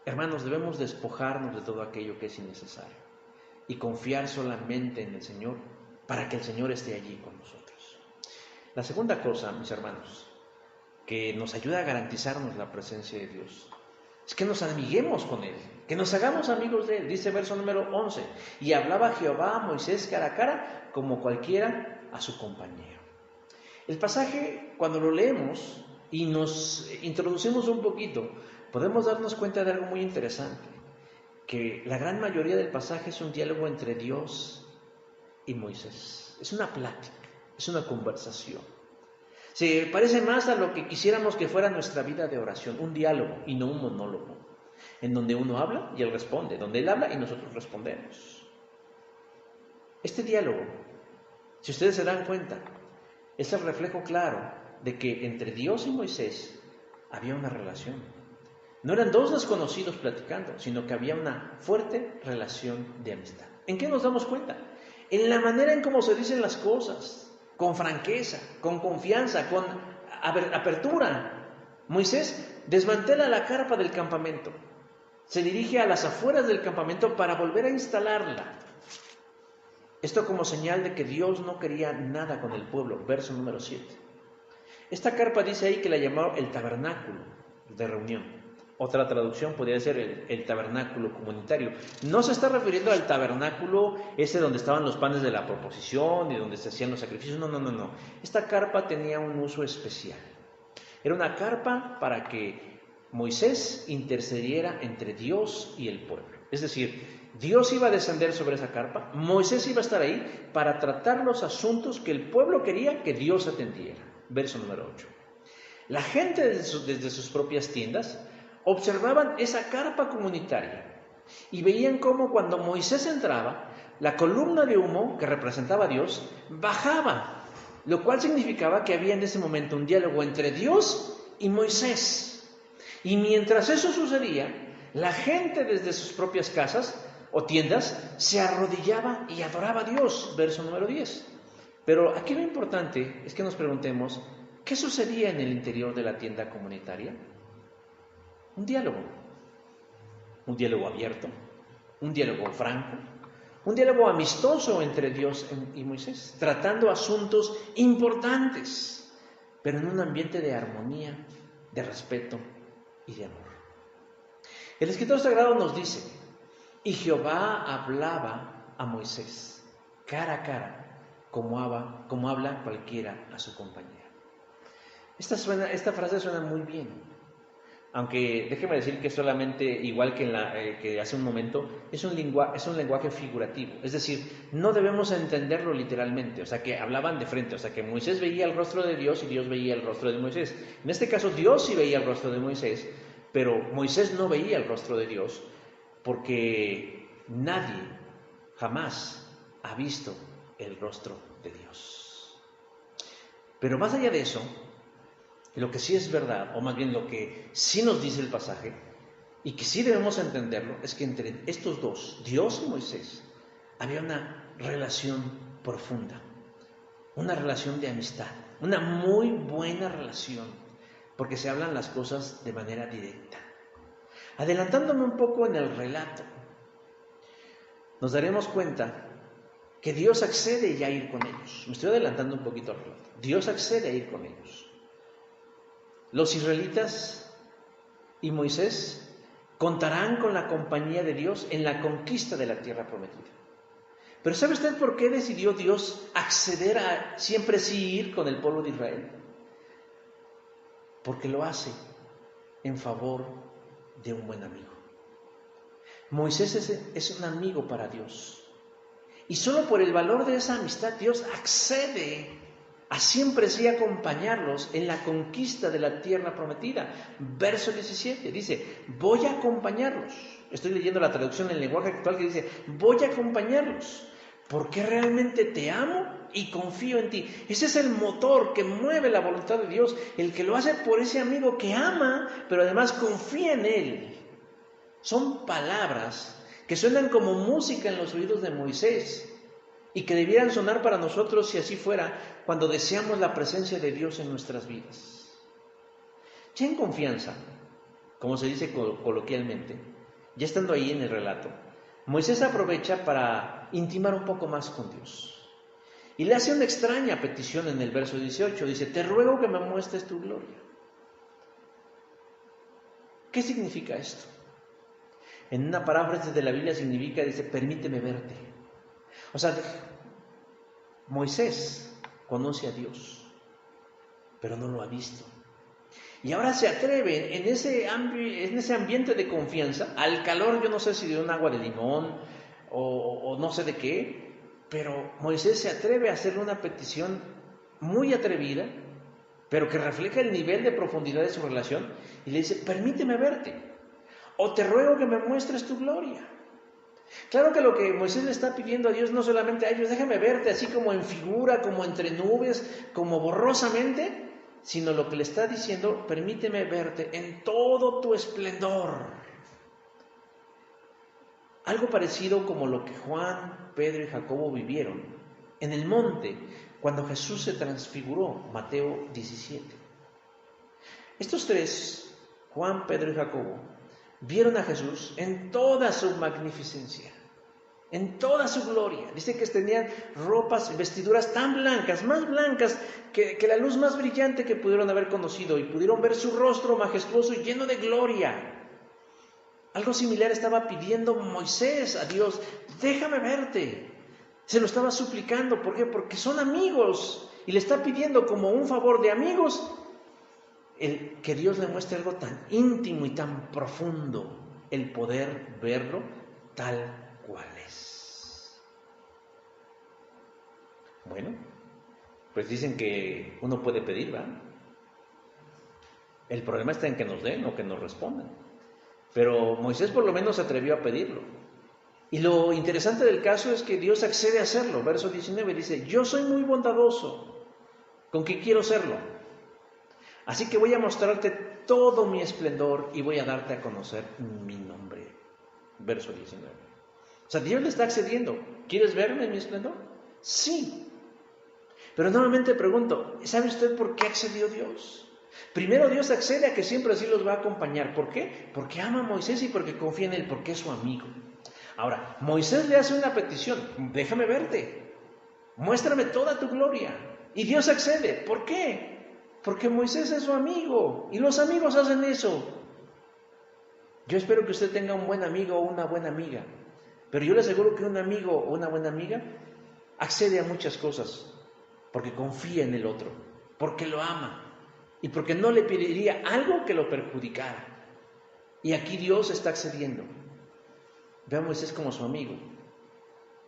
Hermanos, debemos despojarnos de todo aquello que es innecesario y confiar solamente en el Señor para que el Señor esté allí con nosotros. La segunda cosa, mis hermanos, que nos ayuda a garantizarnos la presencia de Dios, es que nos amiguemos con Él, que nos hagamos amigos de Él. Dice verso número 11, y hablaba Jehová a Moisés cara a cara, como cualquiera a su compañero. El pasaje, cuando lo leemos y nos introducimos un poquito, podemos darnos cuenta de algo muy interesante, que la gran mayoría del pasaje es un diálogo entre Dios y Moisés. Es una plática, es una conversación. Se parece más a lo que quisiéramos que fuera nuestra vida de oración, un diálogo y no un monólogo, en donde uno habla y él responde, donde él habla y nosotros respondemos. Este diálogo, si ustedes se dan cuenta, es el reflejo claro de que entre Dios y Moisés había una relación. No eran dos desconocidos platicando, sino que había una fuerte relación de amistad. ¿En qué nos damos cuenta? En la manera en cómo se dicen las cosas, con franqueza, con confianza, con apertura. Moisés desmantela la carpa del campamento, se dirige a las afueras del campamento para volver a instalarla. Esto como señal de que Dios no quería nada con el pueblo, verso número 7. Esta carpa dice ahí que la llamó el tabernáculo de reunión. Otra traducción podría ser el tabernáculo comunitario. No se está refiriendo al tabernáculo ese donde estaban los panes de la proposición y donde se hacían los sacrificios. No. Esta carpa tenía un uso especial. Era una carpa para que Moisés intercediera entre Dios y el pueblo. Es decir, Dios iba a descender sobre esa carpa, Moisés iba a estar ahí para tratar los asuntos que el pueblo quería que Dios atendiera. Verso número 8. La gente desde sus propias tiendas observaban esa carpa comunitaria y veían cómo cuando Moisés entraba, la columna de humo que representaba a Dios bajaba, lo cual significaba que había en ese momento un diálogo entre Dios y Moisés. Y mientras eso sucedía, la gente desde sus propias casas o tiendas se arrodillaba y adoraba a Dios, verso número 10. Pero aquí lo importante es que nos preguntemos, ¿Qué sucedía en el interior de la tienda comunitaria? Un diálogo abierto, un diálogo franco, un diálogo amistoso entre Dios y Moisés, tratando asuntos importantes, pero en un ambiente de armonía, de respeto y de amor. El escritor sagrado nos dice, y Jehová hablaba a Moisés cara a cara, como habla cualquiera a su compañero. Esta frase suena muy bien, aunque déjeme decir que solamente, igual que hace un momento, es un lenguaje figurativo, es decir, no debemos entenderlo literalmente, o sea que hablaban de frente, o sea que Moisés veía el rostro de Dios y Dios veía el rostro de Moisés. En este caso Dios sí veía el rostro de Moisés, pero Moisés no veía el rostro de Dios, porque nadie jamás ha visto el rostro de Dios. Pero más allá de eso, lo que sí es verdad, o más bien lo que sí nos dice el pasaje, y que sí debemos entenderlo, es que entre estos dos, Dios y Moisés, había una relación profunda, una relación de amistad, una muy buena relación, porque se hablan las cosas de manera directa. Adelantándome un poco en el relato, nos daremos cuenta que Dios accede ya a ir con ellos. Me estoy adelantando un poquito al relato. Dios accede a ir con ellos. Los israelitas y Moisés contarán con la compañía de Dios en la conquista de la tierra prometida. Pero ¿sabe usted por qué decidió Dios acceder a siempre sí ir con el pueblo de Israel? Porque lo hace en favor de un buen amigo. Moisés es un amigo para Dios. Y solo por el valor de esa amistad Dios accede a siempre sí acompañarlos en la conquista de la tierra prometida. Verso 17 dice, voy a acompañarlos. Estoy leyendo la traducción en el lenguaje actual que dice, voy a acompañarlos, porque realmente te amo y confío en ti. Ese es el motor que mueve la voluntad de Dios, el que lo hace por ese amigo que ama, pero además confía en él. Son palabras que suenan como música en los oídos de Moisés y que debieran sonar para nosotros, si así fuera, cuando deseamos la presencia de Dios en nuestras vidas. Ya en confianza, como se dice coloquialmente, ya estando ahí en el relato, Moisés aprovecha para intimar un poco más con Dios. Y le hace una extraña petición en el verso 18, dice, te ruego que me muestres tu gloria. ¿Qué significa esto? En una paráfrasis de la Biblia significa, dice, permíteme verte. O sea, Moisés conoce a Dios, pero no lo ha visto. Y ahora se atreve en ese ambiente de confianza, al calor, yo no sé si de un agua de limón o no sé de qué, pero Moisés se atreve a hacerle una petición muy atrevida, pero que refleja el nivel de profundidad de su relación, y le dice, permíteme verte, o te ruego que me muestres tu gloria. Claro que lo que Moisés le está pidiendo a Dios no solamente a ellos, déjame verte así como en figura, como entre nubes, como borrosamente, sino lo que le está diciendo, permíteme verte en todo tu esplendor. Algo parecido como lo que Juan, Pedro y Jacobo vivieron en el monte cuando Jesús se transfiguró, Mateo 17. Estos tres, Juan, Pedro y Jacobo, vieron a Jesús en toda su magnificencia, en toda su gloria. Dice que tenían ropas, vestiduras tan blancas, más blancas que la luz más brillante que pudieron haber conocido, y pudieron ver su rostro majestuoso y lleno de gloria. Algo similar estaba pidiendo Moisés a Dios, déjame verte. Se lo estaba suplicando, ¿por qué? Porque son amigos, y le está pidiendo como un favor de amigos el que Dios le muestre algo tan íntimo y tan profundo, el poder verlo tal cual es. Bueno, pues dicen que uno puede pedir, ¿verdad? El problema está en que nos den o que nos respondan. Pero Moisés por lo menos se atrevió a pedirlo. Y lo interesante del caso es que Dios accede a hacerlo. Verso 19 dice, yo soy muy bondadoso, ¿con qué quiero serlo? Así que voy a mostrarte todo mi esplendor y voy a darte a conocer mi nombre. Verso 19. O sea, Dios le está accediendo. ¿Quieres verme en mi esplendor? Sí. Pero nuevamente pregunto, ¿sabe usted por qué accedió Dios? Primero Dios accede a que siempre así los va a acompañar. ¿Por qué? Porque ama a Moisés y porque confía en él, porque es su amigo. Ahora, Moisés le hace una petición, déjame verte, muéstrame toda tu gloria. Y Dios accede, ¿por qué? Porque Moisés es su amigo y los amigos hacen eso. Yo espero que usted tenga un buen amigo o una buena amiga, pero yo le aseguro que un amigo o una buena amiga accede a muchas cosas porque confía en el otro, porque lo ama y porque no le pediría algo que lo perjudicara. Y aquí Dios está accediendo. Ve a Moisés como su amigo.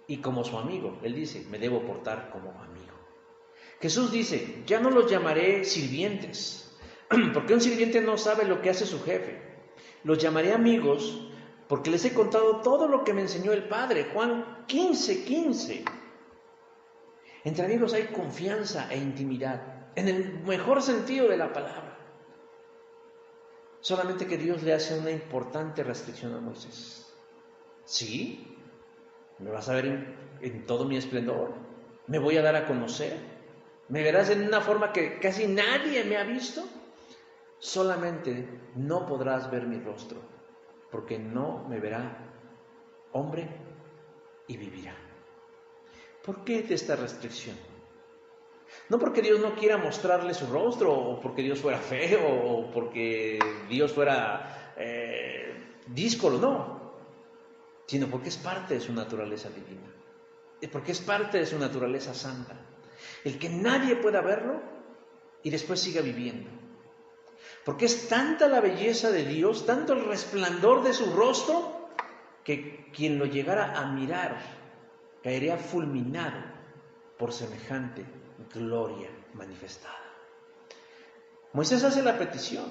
Y como su amigo, él dice, me debo portar como amigo. Jesús dice, ya no los llamaré sirvientes, porque un sirviente no sabe lo que hace su jefe. Los llamaré amigos, porque les he contado todo lo que me enseñó el Padre. Juan 15:15. Entre amigos hay confianza e intimidad, en el mejor sentido de la palabra. Solamente que Dios le hace una importante restricción a Moisés. Sí, me vas a ver en todo mi esplendor, me voy a dar a conocer, me verás en una forma que casi nadie me ha visto. Solamente no podrás ver mi rostro, porque no me verá hombre y vivirá. ¿Por qué de esta restricción? No porque Dios no quiera mostrarle su rostro, o porque Dios fuera feo, o porque Dios fuera díscolo, no. Sino porque es parte de su naturaleza divina, porque es parte de su naturaleza santa, el que nadie pueda verlo y después siga viviendo, porque es tanta la belleza de Dios, tanto el resplandor de su rostro, que quien lo llegara a mirar caería fulminado por semejante gloria manifestada. Moisés hace la petición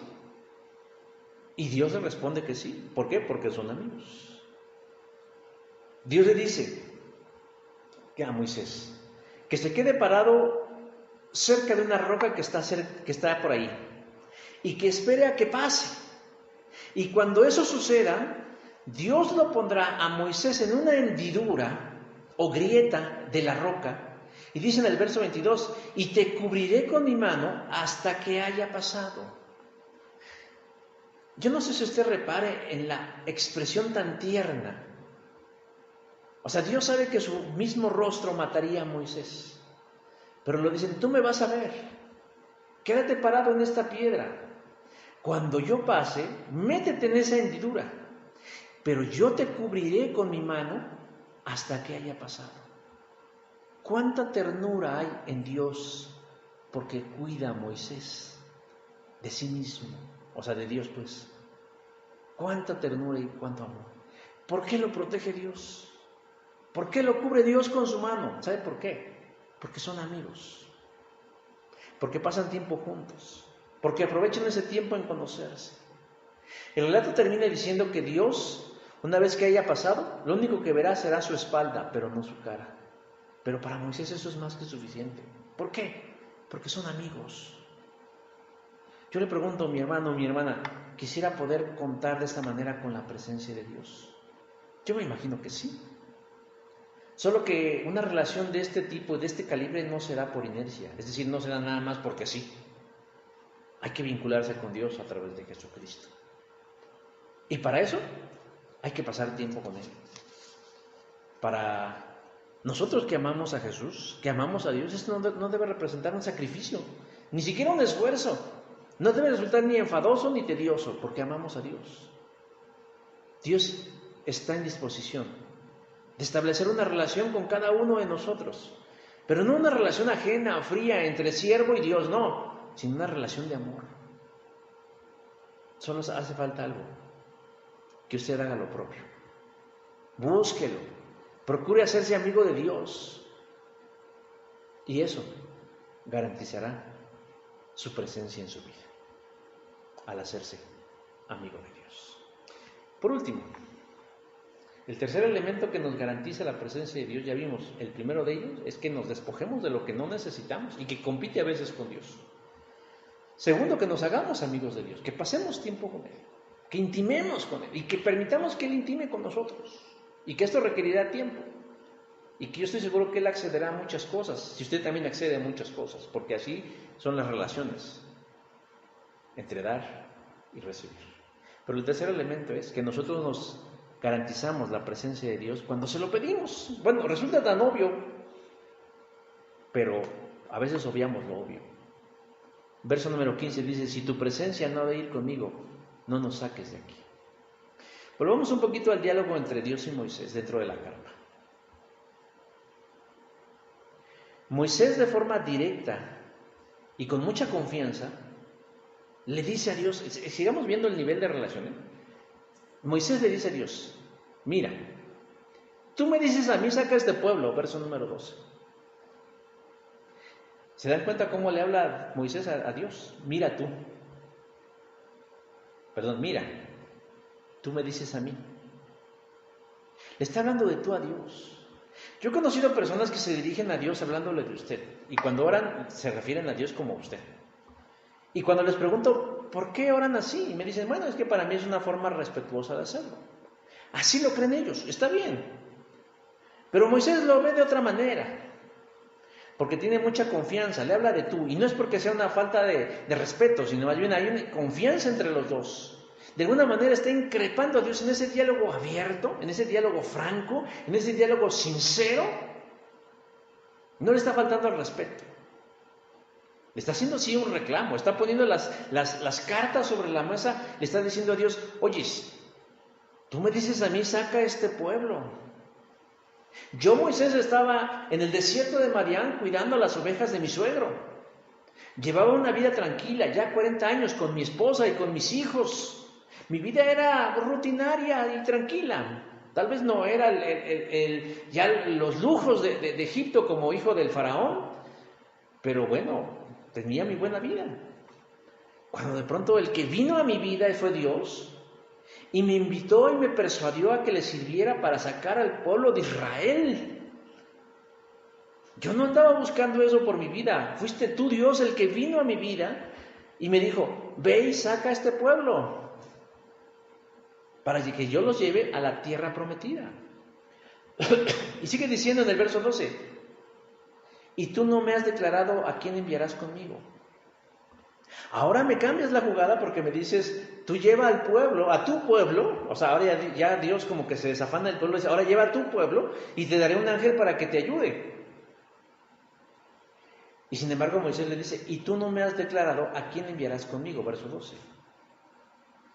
y Dios le responde que sí. ¿Por qué? Porque son amigos. Dios le dice que a Moisés que se quede parado cerca de una roca que está por ahí y que espere a que pase. Y cuando eso suceda, Dios lo pondrá a Moisés en una hendidura o grieta de la roca. Y dice en el verso 22, y te cubriré con mi mano hasta que haya pasado. Yo no sé si usted repare en la expresión tan tierna. O sea, Dios sabe que su mismo rostro mataría a Moisés. Pero lo dicen, tú me vas a ver. Quédate parado en esta piedra. Cuando yo pase, métete en esa hendidura. Pero yo te cubriré con mi mano hasta que haya pasado. ¿Cuánta ternura hay en Dios porque cuida a Moisés de sí mismo? O sea, de Dios pues. ¿Cuánta ternura y cuánto amor? ¿Por qué lo protege Dios? ¿Por qué lo cubre Dios con su mano? ¿Sabe por qué? Porque son amigos, porque pasan tiempo juntos, porque aprovechan ese tiempo en conocerse. El relato termina diciendo que Dios, una vez que haya pasado, lo único que verá será su espalda, pero no su cara. Pero para Moisés eso es más que suficiente. ¿Por qué? Porque son amigos. Yo le pregunto a mi hermano o mi hermana, ¿quisiera poder contar de esta manera con la presencia de Dios? Yo me imagino que sí. Solo que una relación de este tipo, de este calibre, no será por inercia, es decir, no será nada más porque sí. Hay que vincularse con Dios a través de Jesucristo. Y para eso hay que pasar tiempo con Él. Para nosotros que amamos a Jesús, que amamos a Dios, esto no debe representar un sacrificio, ni siquiera un esfuerzo. No debe resultar ni enfadoso ni tedioso, porque amamos a Dios. Dios está en disposición de establecer una relación con cada uno de nosotros, pero no una relación ajena, fría, entre siervo y Dios, no, sino una relación de amor. Solo hace falta algo, que usted haga lo propio. Búsquelo, procure hacerse amigo de Dios, y eso garantizará su presencia en su vida, al hacerse amigo de Dios. Por último, el tercer elemento que nos garantiza la presencia de Dios, ya vimos, el primero de ellos es que nos despojemos de lo que no necesitamos y que compite a veces con Dios. Segundo, que nos hagamos amigos de Dios, que pasemos tiempo con Él, que intimemos con Él y que permitamos que Él intime con nosotros y que esto requerirá tiempo. Y que yo estoy seguro que Él accederá a muchas cosas, si usted también accede a muchas cosas, porque así son las relaciones entre dar y recibir. Pero el tercer elemento es que nosotros nos garantizamos la presencia de Dios cuando se lo pedimos. Bueno, resulta tan obvio, pero a veces obviamos lo obvio. Verso número 15 dice, si tu presencia no ha de ir conmigo, no nos saques de aquí. Volvamos un poquito al diálogo entre Dios y Moisés dentro de la carpa. Moisés, de forma directa y con mucha confianza, le dice a Dios, sigamos viendo el nivel de relación, Moisés le dice a Dios, mira, tú me dices a mí, saca este pueblo, verso número 12. ¿Se dan cuenta cómo le habla Moisés a Dios? Mira tú. Perdón, mira, tú me dices a mí. Le está hablando de tú a Dios. Yo he conocido personas que se dirigen a Dios hablándole de usted, y cuando oran se refieren a Dios como usted. Y cuando les pregunto, ¿por qué oran así? Y me dicen, bueno, es que para mí es una forma respetuosa de hacerlo. Así lo creen ellos, está bien. Pero Moisés lo ve de otra manera, porque tiene mucha confianza, le habla de tú, y no es porque sea una falta de respeto, sino más bien hay una confianza entre los dos. De alguna manera está increpando a Dios en ese diálogo abierto, en ese diálogo franco, en ese diálogo sincero. No le está faltando al respeto. Le está haciendo sí un reclamo, está poniendo las cartas sobre la mesa, le está diciendo a Dios, oyes, tú me dices a mí, saca este pueblo. Yo, Moisés, estaba en el desierto de Madián cuidando las ovejas de mi suegro. Llevaba una vida tranquila, ya 40 años, con mi esposa y con mis hijos. Mi vida era rutinaria y tranquila. Tal vez no era ya los lujos de Egipto como hijo del faraón, pero bueno, tenía mi buena vida. Cuando de pronto el que vino a mi vida fue Dios, y me invitó y me persuadió a que le sirviera para sacar al pueblo de Israel. Yo no andaba buscando eso por mi vida. Fuiste tú, Dios, el que vino a mi vida y me dijo, ve y saca a este pueblo para que yo los lleve a la tierra prometida. Y sigue diciendo en el verso 12, y tú no me has declarado a quién enviarás conmigo. Ahora me cambias la jugada porque me dices, tú lleva al pueblo, a tu pueblo, o sea, ahora ya Dios como que se desafana del pueblo, dice, ahora lleva a tu pueblo y te daré un ángel para que te ayude. Y sin embargo Moisés le dice, y tú no me has declarado a quién enviarás conmigo, verso 12.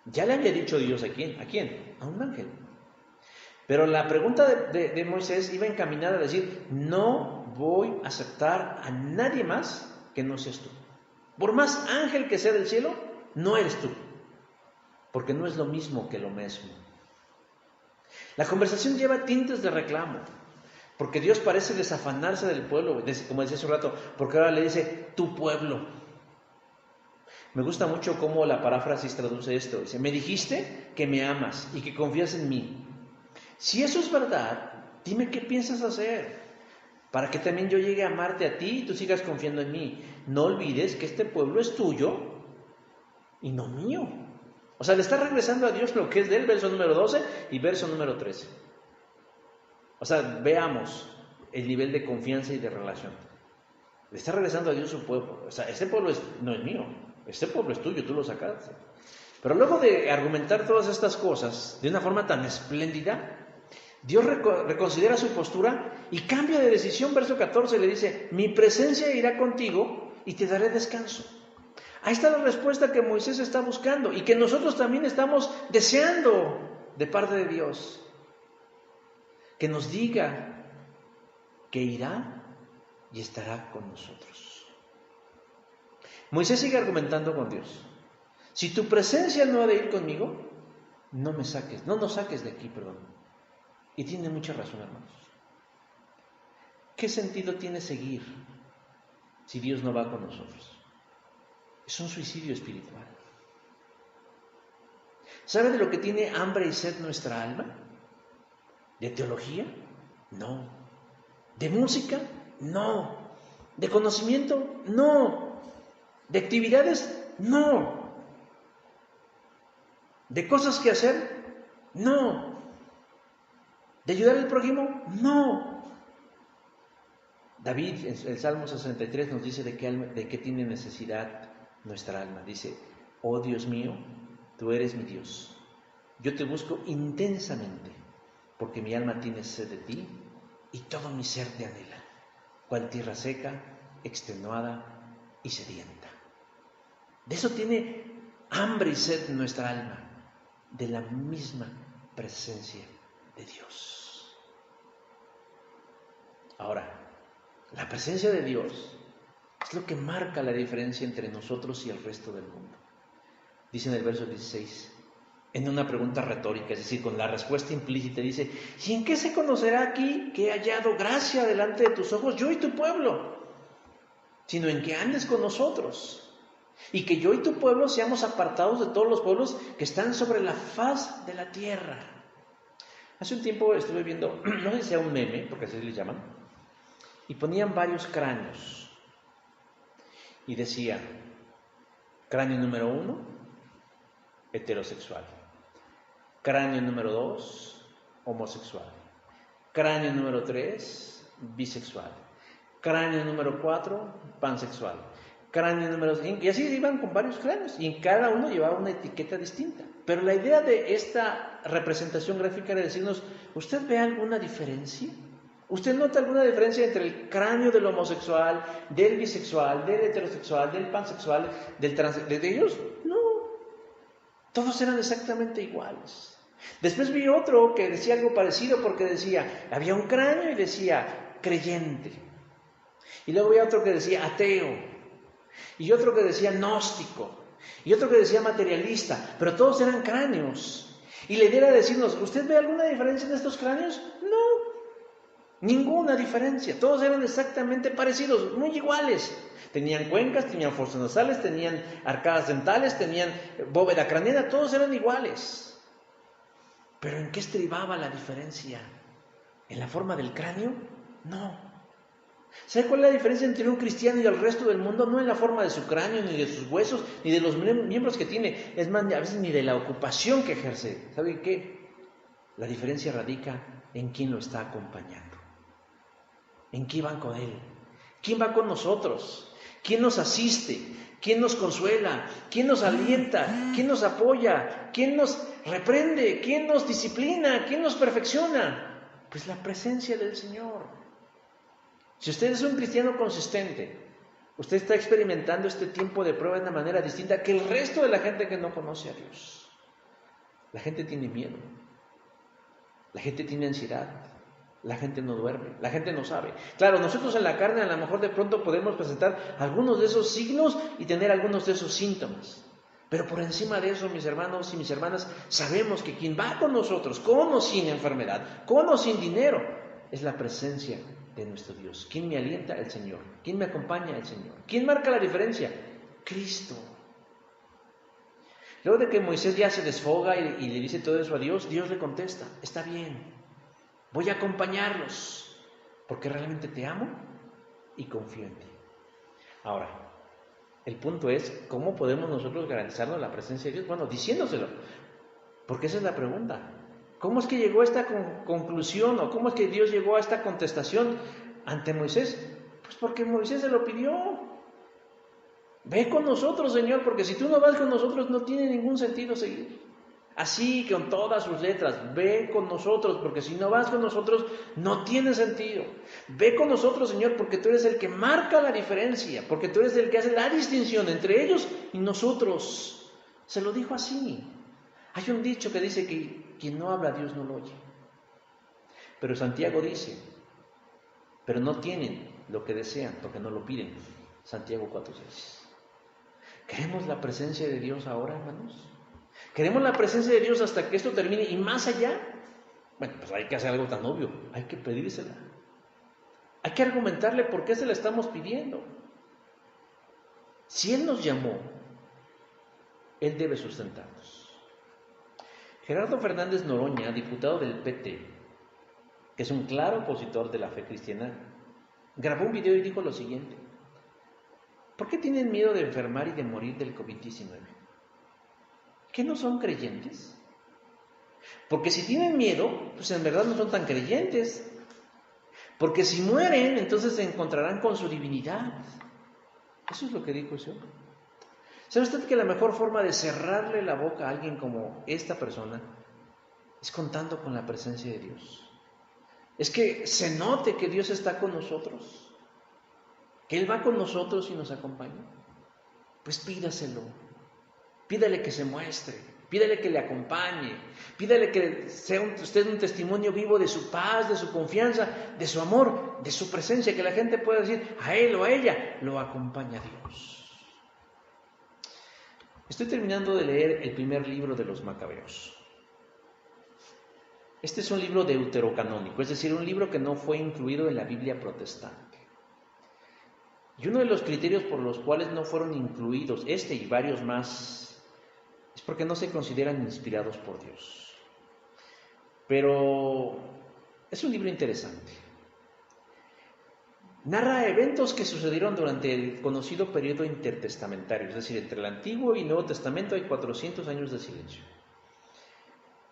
Ya le había dicho Dios a quién, a un ángel. Pero la pregunta de Moisés iba encaminada a decir, no voy a aceptar a nadie más que no seas tú. Por más ángel que sea del cielo, no eres tú, porque no es lo mismo que lo mismo. La conversación lleva tintes de reclamo, porque Dios parece desafanarse del pueblo, como decía hace un rato, porque ahora le dice, tu pueblo. Me gusta mucho cómo la paráfrasis traduce esto. Dice, me dijiste que me amas y que confías en mí. Si eso es verdad, dime qué piensas hacer para que también yo llegue a amarte a ti y tú sigas confiando en mí. No olvides que este pueblo es tuyo y no mío. O sea, le está regresando a Dios lo que es de él, verso número 12 y verso número 13. O sea, veamos el nivel de confianza y de relación. Le está regresando a Dios su pueblo. O sea, este pueblo no es mío, este pueblo es tuyo, tú lo sacaste. Pero luego de argumentar todas estas cosas de una forma tan espléndida, Dios reconsidera su postura y cambia de decisión. Verso 14 le dice, mi presencia irá contigo y te daré descanso. Ahí está la respuesta que Moisés está buscando y que nosotros también estamos deseando de parte de Dios. Que nos diga que irá y estará con nosotros. Moisés sigue argumentando con Dios. Si tu presencia no ha de ir conmigo, no nos saques de aquí, perdón. Y tiene mucha razón, hermanos. ¿Qué sentido tiene seguir si Dios no va con nosotros? Es un suicidio espiritual. ¿Sabe de lo que tiene hambre y sed nuestra alma? ¿De teología? No. ¿De música? No. ¿De conocimiento? No. ¿De actividades? No. ¿De cosas que hacer? No. ¿De ayudar al prójimo? No. David en el Salmo 63 nos dice de qué tiene necesidad nuestra alma. Dice, oh Dios mío, tú eres mi Dios. Yo te busco intensamente, porque mi alma tiene sed de ti y todo mi ser te anhela, cual tierra seca, extenuada y sedienta. De eso tiene hambre y sed nuestra alma, de la misma presencia de Dios. Ahora, la presencia de Dios es lo que marca la diferencia entre nosotros y el resto del mundo. Dice en el verso 16, en una pregunta retórica, es decir, con la respuesta implícita, dice, ¿y en qué se conocerá aquí que he hallado gracia delante de tus ojos, yo y tu pueblo? Sino en que andes con nosotros, y que yo y tu pueblo seamos apartados de todos los pueblos que están sobre la faz de la tierra. Hace un tiempo estuve viendo, no sé si sea un meme, porque así le llaman, y ponían varios cráneos, y decía, cráneo número 1, heterosexual. Cráneo número 2, homosexual. Cráneo número 3, bisexual. Cráneo número 4, pansexual. Cráneo número 5, y así iban con varios cráneos, y en cada uno llevaba una etiqueta distinta. Pero la idea de esta representación gráfica era decirnos, ¿usted ve alguna diferencia? ¿Usted nota alguna diferencia entre el cráneo del homosexual, del bisexual, del heterosexual, del pansexual, del transexual, de ellos? No. Todos eran exactamente iguales. Después vi otro que decía algo parecido porque decía, había un cráneo y decía creyente. Y luego había otro que decía ateo. Y otro que decía gnóstico. Y otro que decía materialista. Pero todos eran cráneos. Y la idea era decirnos, ¿usted ve alguna diferencia en estos cráneos? No. Ninguna diferencia, todos eran exactamente parecidos, muy iguales. Tenían cuencas, tenían fosas nasales, tenían arcadas dentales, tenían bóveda craneana, todos eran iguales. ¿Pero en qué estribaba la diferencia? ¿En la forma del cráneo? No. ¿Sabe cuál es la diferencia entre un cristiano y el resto del mundo? No en la forma de su cráneo, ni de sus huesos, ni de los miembros que tiene, es más, a veces ni de la ocupación que ejerce. ¿Sabe qué? La diferencia radica en quién lo está acompañando. ¿En qué van con Él? ¿Quién va con nosotros? ¿Quién nos asiste? ¿Quién nos consuela? ¿Quién nos alienta? ¿Quién nos apoya? ¿Quién nos reprende? ¿Quién nos disciplina? ¿Quién nos perfecciona? Pues la presencia del Señor. Si usted es un cristiano consistente, usted está experimentando este tiempo de prueba de una manera distinta que el resto de la gente que no conoce a Dios. La gente tiene miedo. La gente tiene ansiedad. La gente no duerme, la gente no sabe. Claro, nosotros en la carne a lo mejor de pronto podemos presentar algunos de esos signos y tener algunos de esos síntomas. Pero por encima de eso, mis hermanos y mis hermanas, sabemos que quien va con nosotros, con o sin enfermedad, con o sin dinero, es la presencia de nuestro Dios. ¿Quién me alienta? El Señor. ¿Quién me acompaña? El Señor. ¿Quién marca la diferencia? Cristo. Luego de que Moisés ya se desfoga y le dice todo eso a Dios, Dios le contesta, está bien. Voy a acompañarlos, porque realmente te amo y confío en ti. Ahora, el punto es, ¿cómo podemos nosotros garantizarnos la presencia de Dios? Bueno, diciéndoselo, porque esa es la pregunta. ¿Cómo es que llegó a esta conclusión o cómo es que Dios llegó a esta contestación ante Moisés? Pues porque Moisés se lo pidió. Ve con nosotros, Señor, porque si tú no vas con nosotros no tiene ningún sentido seguir. Así, con todas sus letras, ve con nosotros, porque si no vas con nosotros, no tiene sentido. Ve con nosotros, Señor, porque tú eres el que marca la diferencia, porque tú eres el que hace la distinción entre ellos y nosotros. Se lo dijo así. Hay un dicho que dice que quien no habla a Dios no lo oye. Pero Santiago dice, pero no tienen lo que desean, porque no lo piden. Santiago 4:6. ¿Queremos la presencia de Dios ahora, hermanos? ¿Queremos la presencia de Dios hasta que esto termine y más allá? Bueno, pues hay que hacer algo tan obvio, hay que pedírsela. Hay que argumentarle por qué se la estamos pidiendo. Si Él nos llamó, Él debe sustentarnos. Gerardo Fernández Noroña, diputado del PT, que es un claro opositor de la fe cristiana, grabó un video y dijo lo siguiente: ¿por qué tienen miedo de enfermar y de morir del COVID-19? ¿Qué no son creyentes? Porque si tienen miedo, pues en verdad no son tan creyentes. Porque si mueren, entonces se encontrarán con su divinidad. Eso es lo que dijo ese hombre. ¿Sabe usted que la mejor forma de cerrarle la boca a alguien como esta persona es contando con la presencia de Dios? Es que se note que Dios está con nosotros, que Él va con nosotros y nos acompaña. Pues pídaselo, pídale que se muestre, pídale que le acompañe, pídale que sea usted un testimonio vivo de su paz, de su confianza, de su amor, de su presencia, que la gente pueda decir, a él o a ella lo acompaña Dios. Estoy terminando de leer el primer libro de los Macabeos. Este es un libro deuterocanónico, es decir, un libro que no fue incluido en la Biblia protestante. Y uno de los criterios por los cuales no fueron incluidos, este y varios más, es porque no se consideran inspirados por Dios. Pero es un libro interesante. Narra eventos que sucedieron durante el conocido periodo intertestamentario, es decir, entre el Antiguo y Nuevo Testamento hay 400 años de silencio.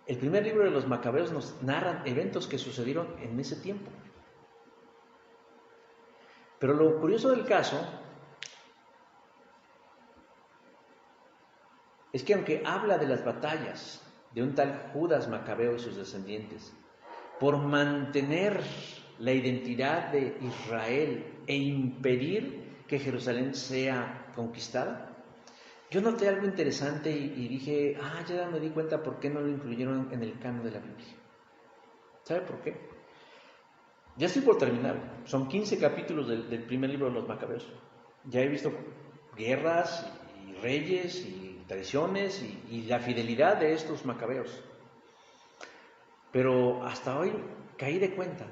El primer libro de los Macabeos nos narra eventos que sucedieron en ese tiempo. Pero lo curioso del caso es que aunque habla de las batallas de un tal Judas Macabeo y sus descendientes, por mantener la identidad de Israel e impedir que Jerusalén sea conquistada, yo noté algo interesante y dije, ya me di cuenta por qué no lo incluyeron en el canon de la Biblia. ¿Sabe por qué? Ya estoy por terminar, son 15 capítulos del primer libro de los Macabeos. Ya he visto guerras y reyes y traiciones y la fidelidad de estos Macabeos. Pero hasta hoy caí de cuenta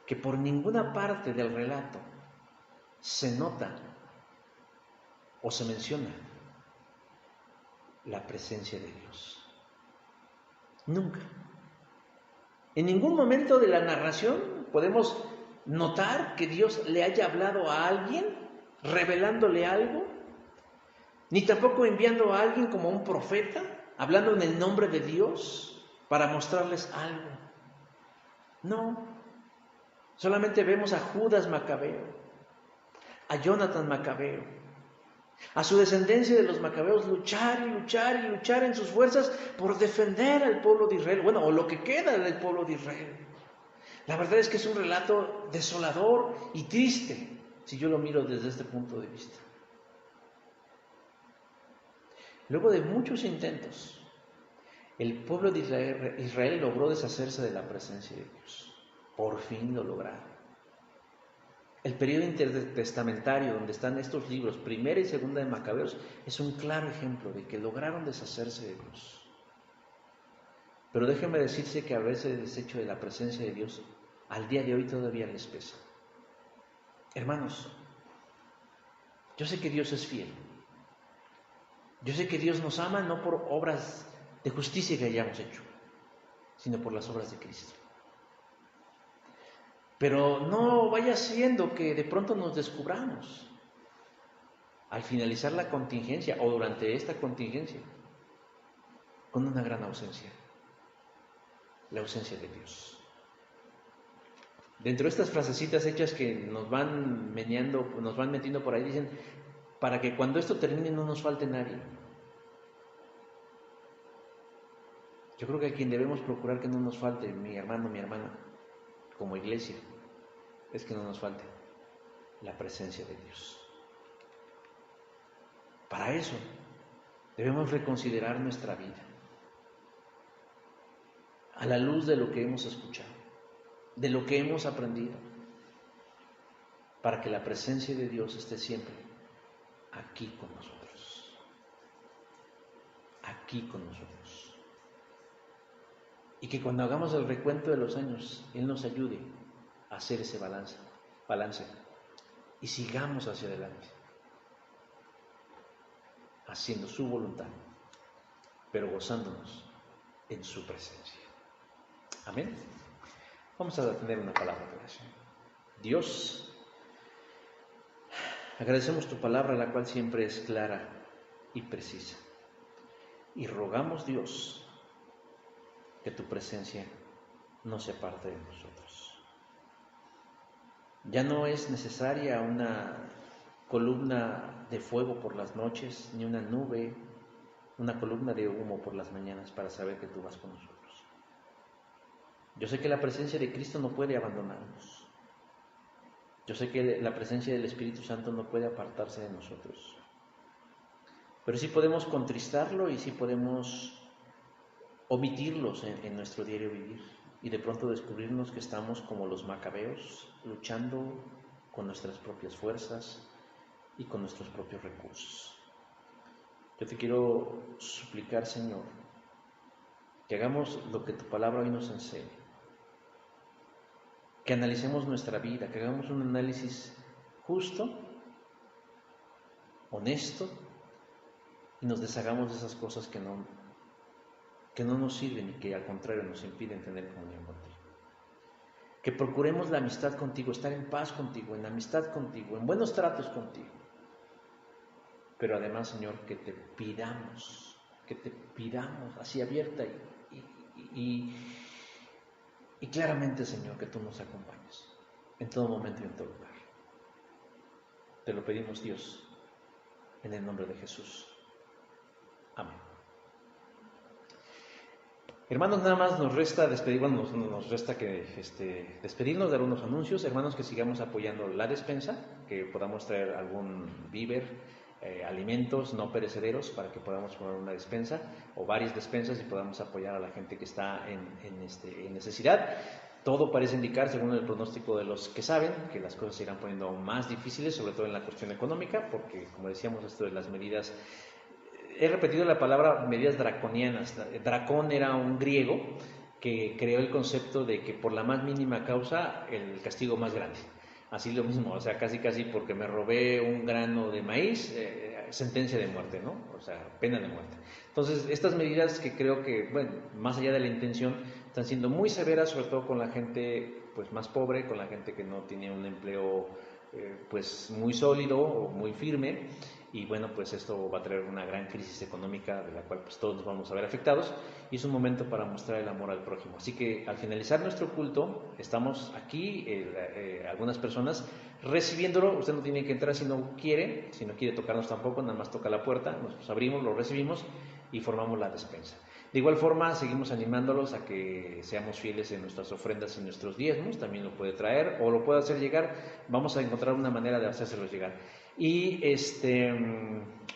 que por ninguna parte del relato se nota o se menciona la presencia de Dios. Nunca. En ningún momento de la narración podemos notar que Dios le haya hablado a alguien, revelándole algo, ni tampoco enviando a alguien como un profeta, hablando en el nombre de Dios para mostrarles algo. No, solamente vemos a Judas Macabeo, a Jonathan Macabeo, a su descendencia de los Macabeos luchar y luchar y luchar en sus fuerzas por defender al pueblo de Israel, bueno, o lo que queda del pueblo de Israel. La verdad es que es un relato desolador y triste, si yo lo miro desde este punto de vista. Luego de muchos intentos, el pueblo de Israel logró deshacerse de la presencia de Dios. Por fin lo lograron. El periodo intertestamentario donde están estos libros, primera y segunda de Macabeos, es un claro ejemplo de que lograron deshacerse de Dios. Pero déjenme decirse que haberse deshecho de la presencia de Dios, al día de hoy todavía les pesa. Hermanos, yo sé que Dios es fiel. Yo sé que Dios nos ama no por obras de justicia que hayamos hecho, sino por las obras de Cristo. Pero no vaya siendo que de pronto nos descubramos al finalizar la contingencia o durante esta contingencia con una gran ausencia, la ausencia de Dios. Dentro de estas frasecitas hechas que nos van metiendo por ahí, dicen, para que cuando esto termine no nos falte nadie. Yo creo que a quien debemos procurar que no nos falte, mi hermano, mi hermana, como iglesia, es que no nos falte la presencia de Dios. Para eso debemos reconsiderar nuestra vida a la luz de lo que hemos escuchado, de lo que hemos aprendido, para que la presencia de Dios esté siempre aquí con nosotros, aquí con nosotros. Y que cuando hagamos el recuento de los años, Él nos ayude a hacer ese balance y sigamos hacia adelante, haciendo su voluntad, pero gozándonos en su presencia. Amén. Vamos a tener una palabra de oración. Dios, agradecemos tu palabra, la cual siempre es clara y precisa. Y rogamos, Dios, que tu presencia no se aparte de nosotros. Ya no es necesaria una columna de fuego por las noches, ni una nube, una columna de humo por las mañanas para saber que tú vas con nosotros. Yo sé que la presencia de Cristo no puede abandonarnos. Yo sé que la presencia del Espíritu Santo no puede apartarse de nosotros. Pero sí podemos contristarlo y sí podemos omitirlos en nuestro diario vivir. Y de pronto descubrirnos que estamos como los macabeos, luchando con nuestras propias fuerzas y con nuestros propios recursos. Yo te quiero suplicar, Señor, que hagamos lo que tu palabra hoy nos enseña, que analicemos nuestra vida, que hagamos un análisis justo, honesto, y nos deshagamos de esas cosas que no nos sirven y que al contrario nos impiden tener comunión contigo. Que procuremos la amistad contigo, estar en paz contigo, en amistad contigo, en buenos tratos contigo. Pero además, Señor, que te pidamos así abierta y claramente, Señor, que tú nos acompañes en todo momento y en todo lugar. Te lo pedimos, Dios, en el nombre de Jesús. Amén. Hermanos, nada más nos resta despedirnos, dar unos anuncios. Hermanos, que sigamos apoyando la despensa, que podamos traer algún víver, alimentos no perecederos para que podamos poner una despensa o varias despensas y podamos apoyar a la gente que está en necesidad. Todo parece indicar, según el pronóstico de los que saben, que las cosas se irán poniendo aún más difíciles, sobre todo en la cuestión económica, porque, como decíamos, esto de las medidas... He repetido la palabra medidas draconianas. Dracón era un griego que creó el concepto de que por la más mínima causa el castigo más grande. Así lo mismo, o sea, casi porque me robé un grano de maíz, sentencia de muerte, ¿no? O sea, pena de muerte. Entonces, estas medidas que creo que, bueno, más allá de la intención, están siendo muy severas, sobre todo con la gente pues más pobre, con la gente que no tiene un empleo pues muy sólido o muy firme. Y bueno, pues esto va a traer una gran crisis económica de la cual pues todos nos vamos a ver afectados y es un momento para mostrar el amor al prójimo. Así que al finalizar nuestro culto, estamos aquí, algunas personas recibiéndolo. Usted no tiene que entrar si no quiere tocarnos tampoco, nada más toca la puerta, nos abrimos, lo recibimos y formamos la despensa. De igual forma, seguimos animándolos a que seamos fieles en nuestras ofrendas y nuestros diezmos, también lo puede traer o lo puede hacer llegar, vamos a encontrar una manera de hacérselo llegar. Y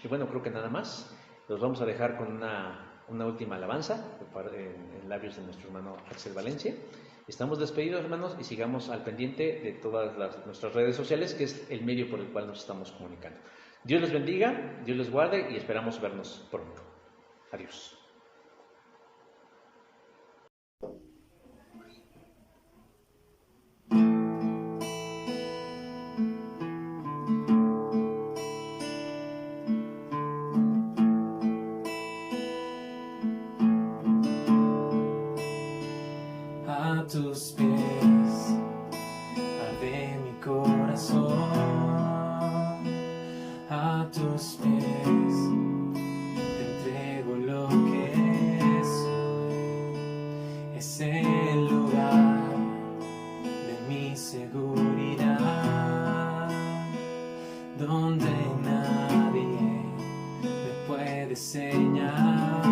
bueno, creo que nada más. Los vamos a dejar con una última alabanza en labios de nuestro hermano Axel Valencia. Estamos despedidos, hermanos, y sigamos al pendiente de todas nuestras redes sociales, que es el medio por el cual nos estamos comunicando. Dios les bendiga, Dios les guarde y esperamos vernos pronto. Adiós. A tus pies arde mi corazón, a tus pies te entrego lo que soy. Es el lugar de mi seguridad, donde nadie me puede señalar.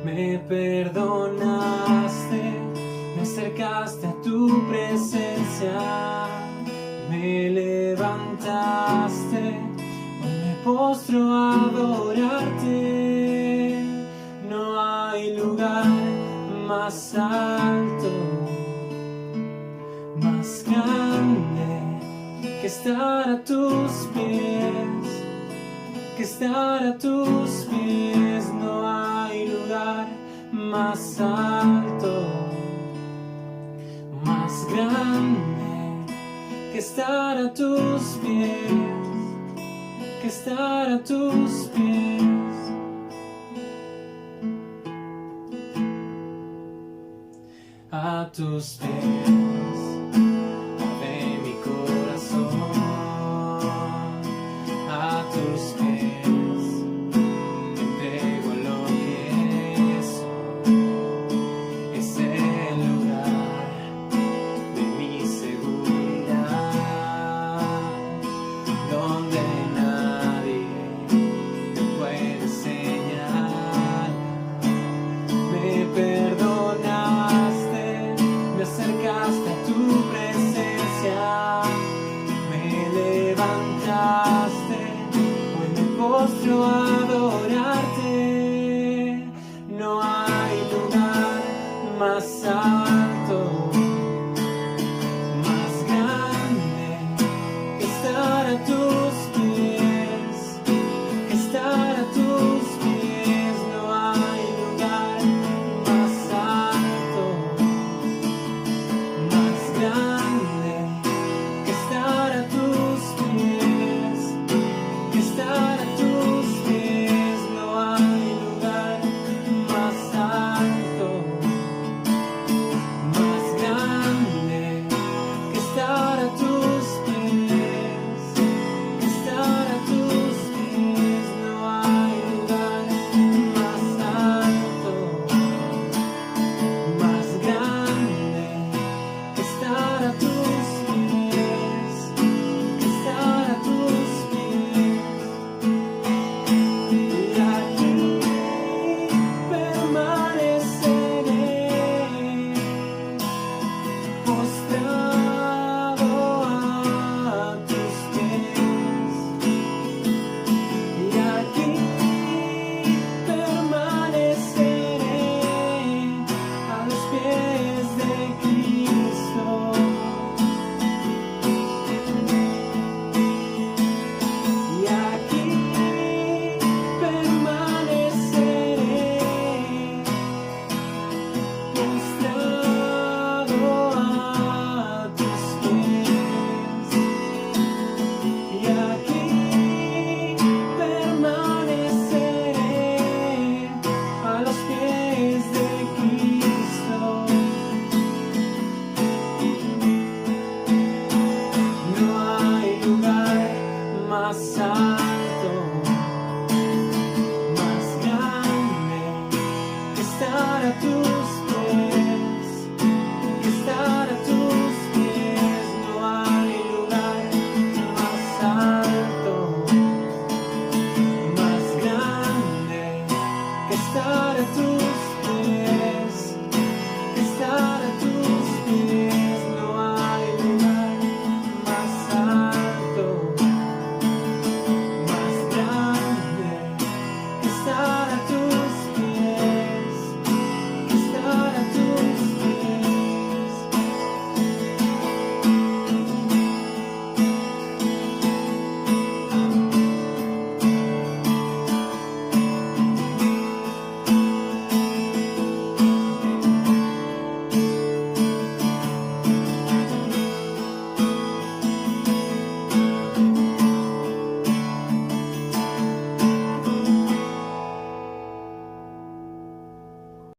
Me perdonaste, me acercaste a tu presencia, me levantaste, hoy me postro a adorarte. No hay lugar más alto, más grande que estar a tus pies, que estar a tus pies. No hay lugar más alto, más grande que estar a tus pies, que estar a tus pies. A tus pies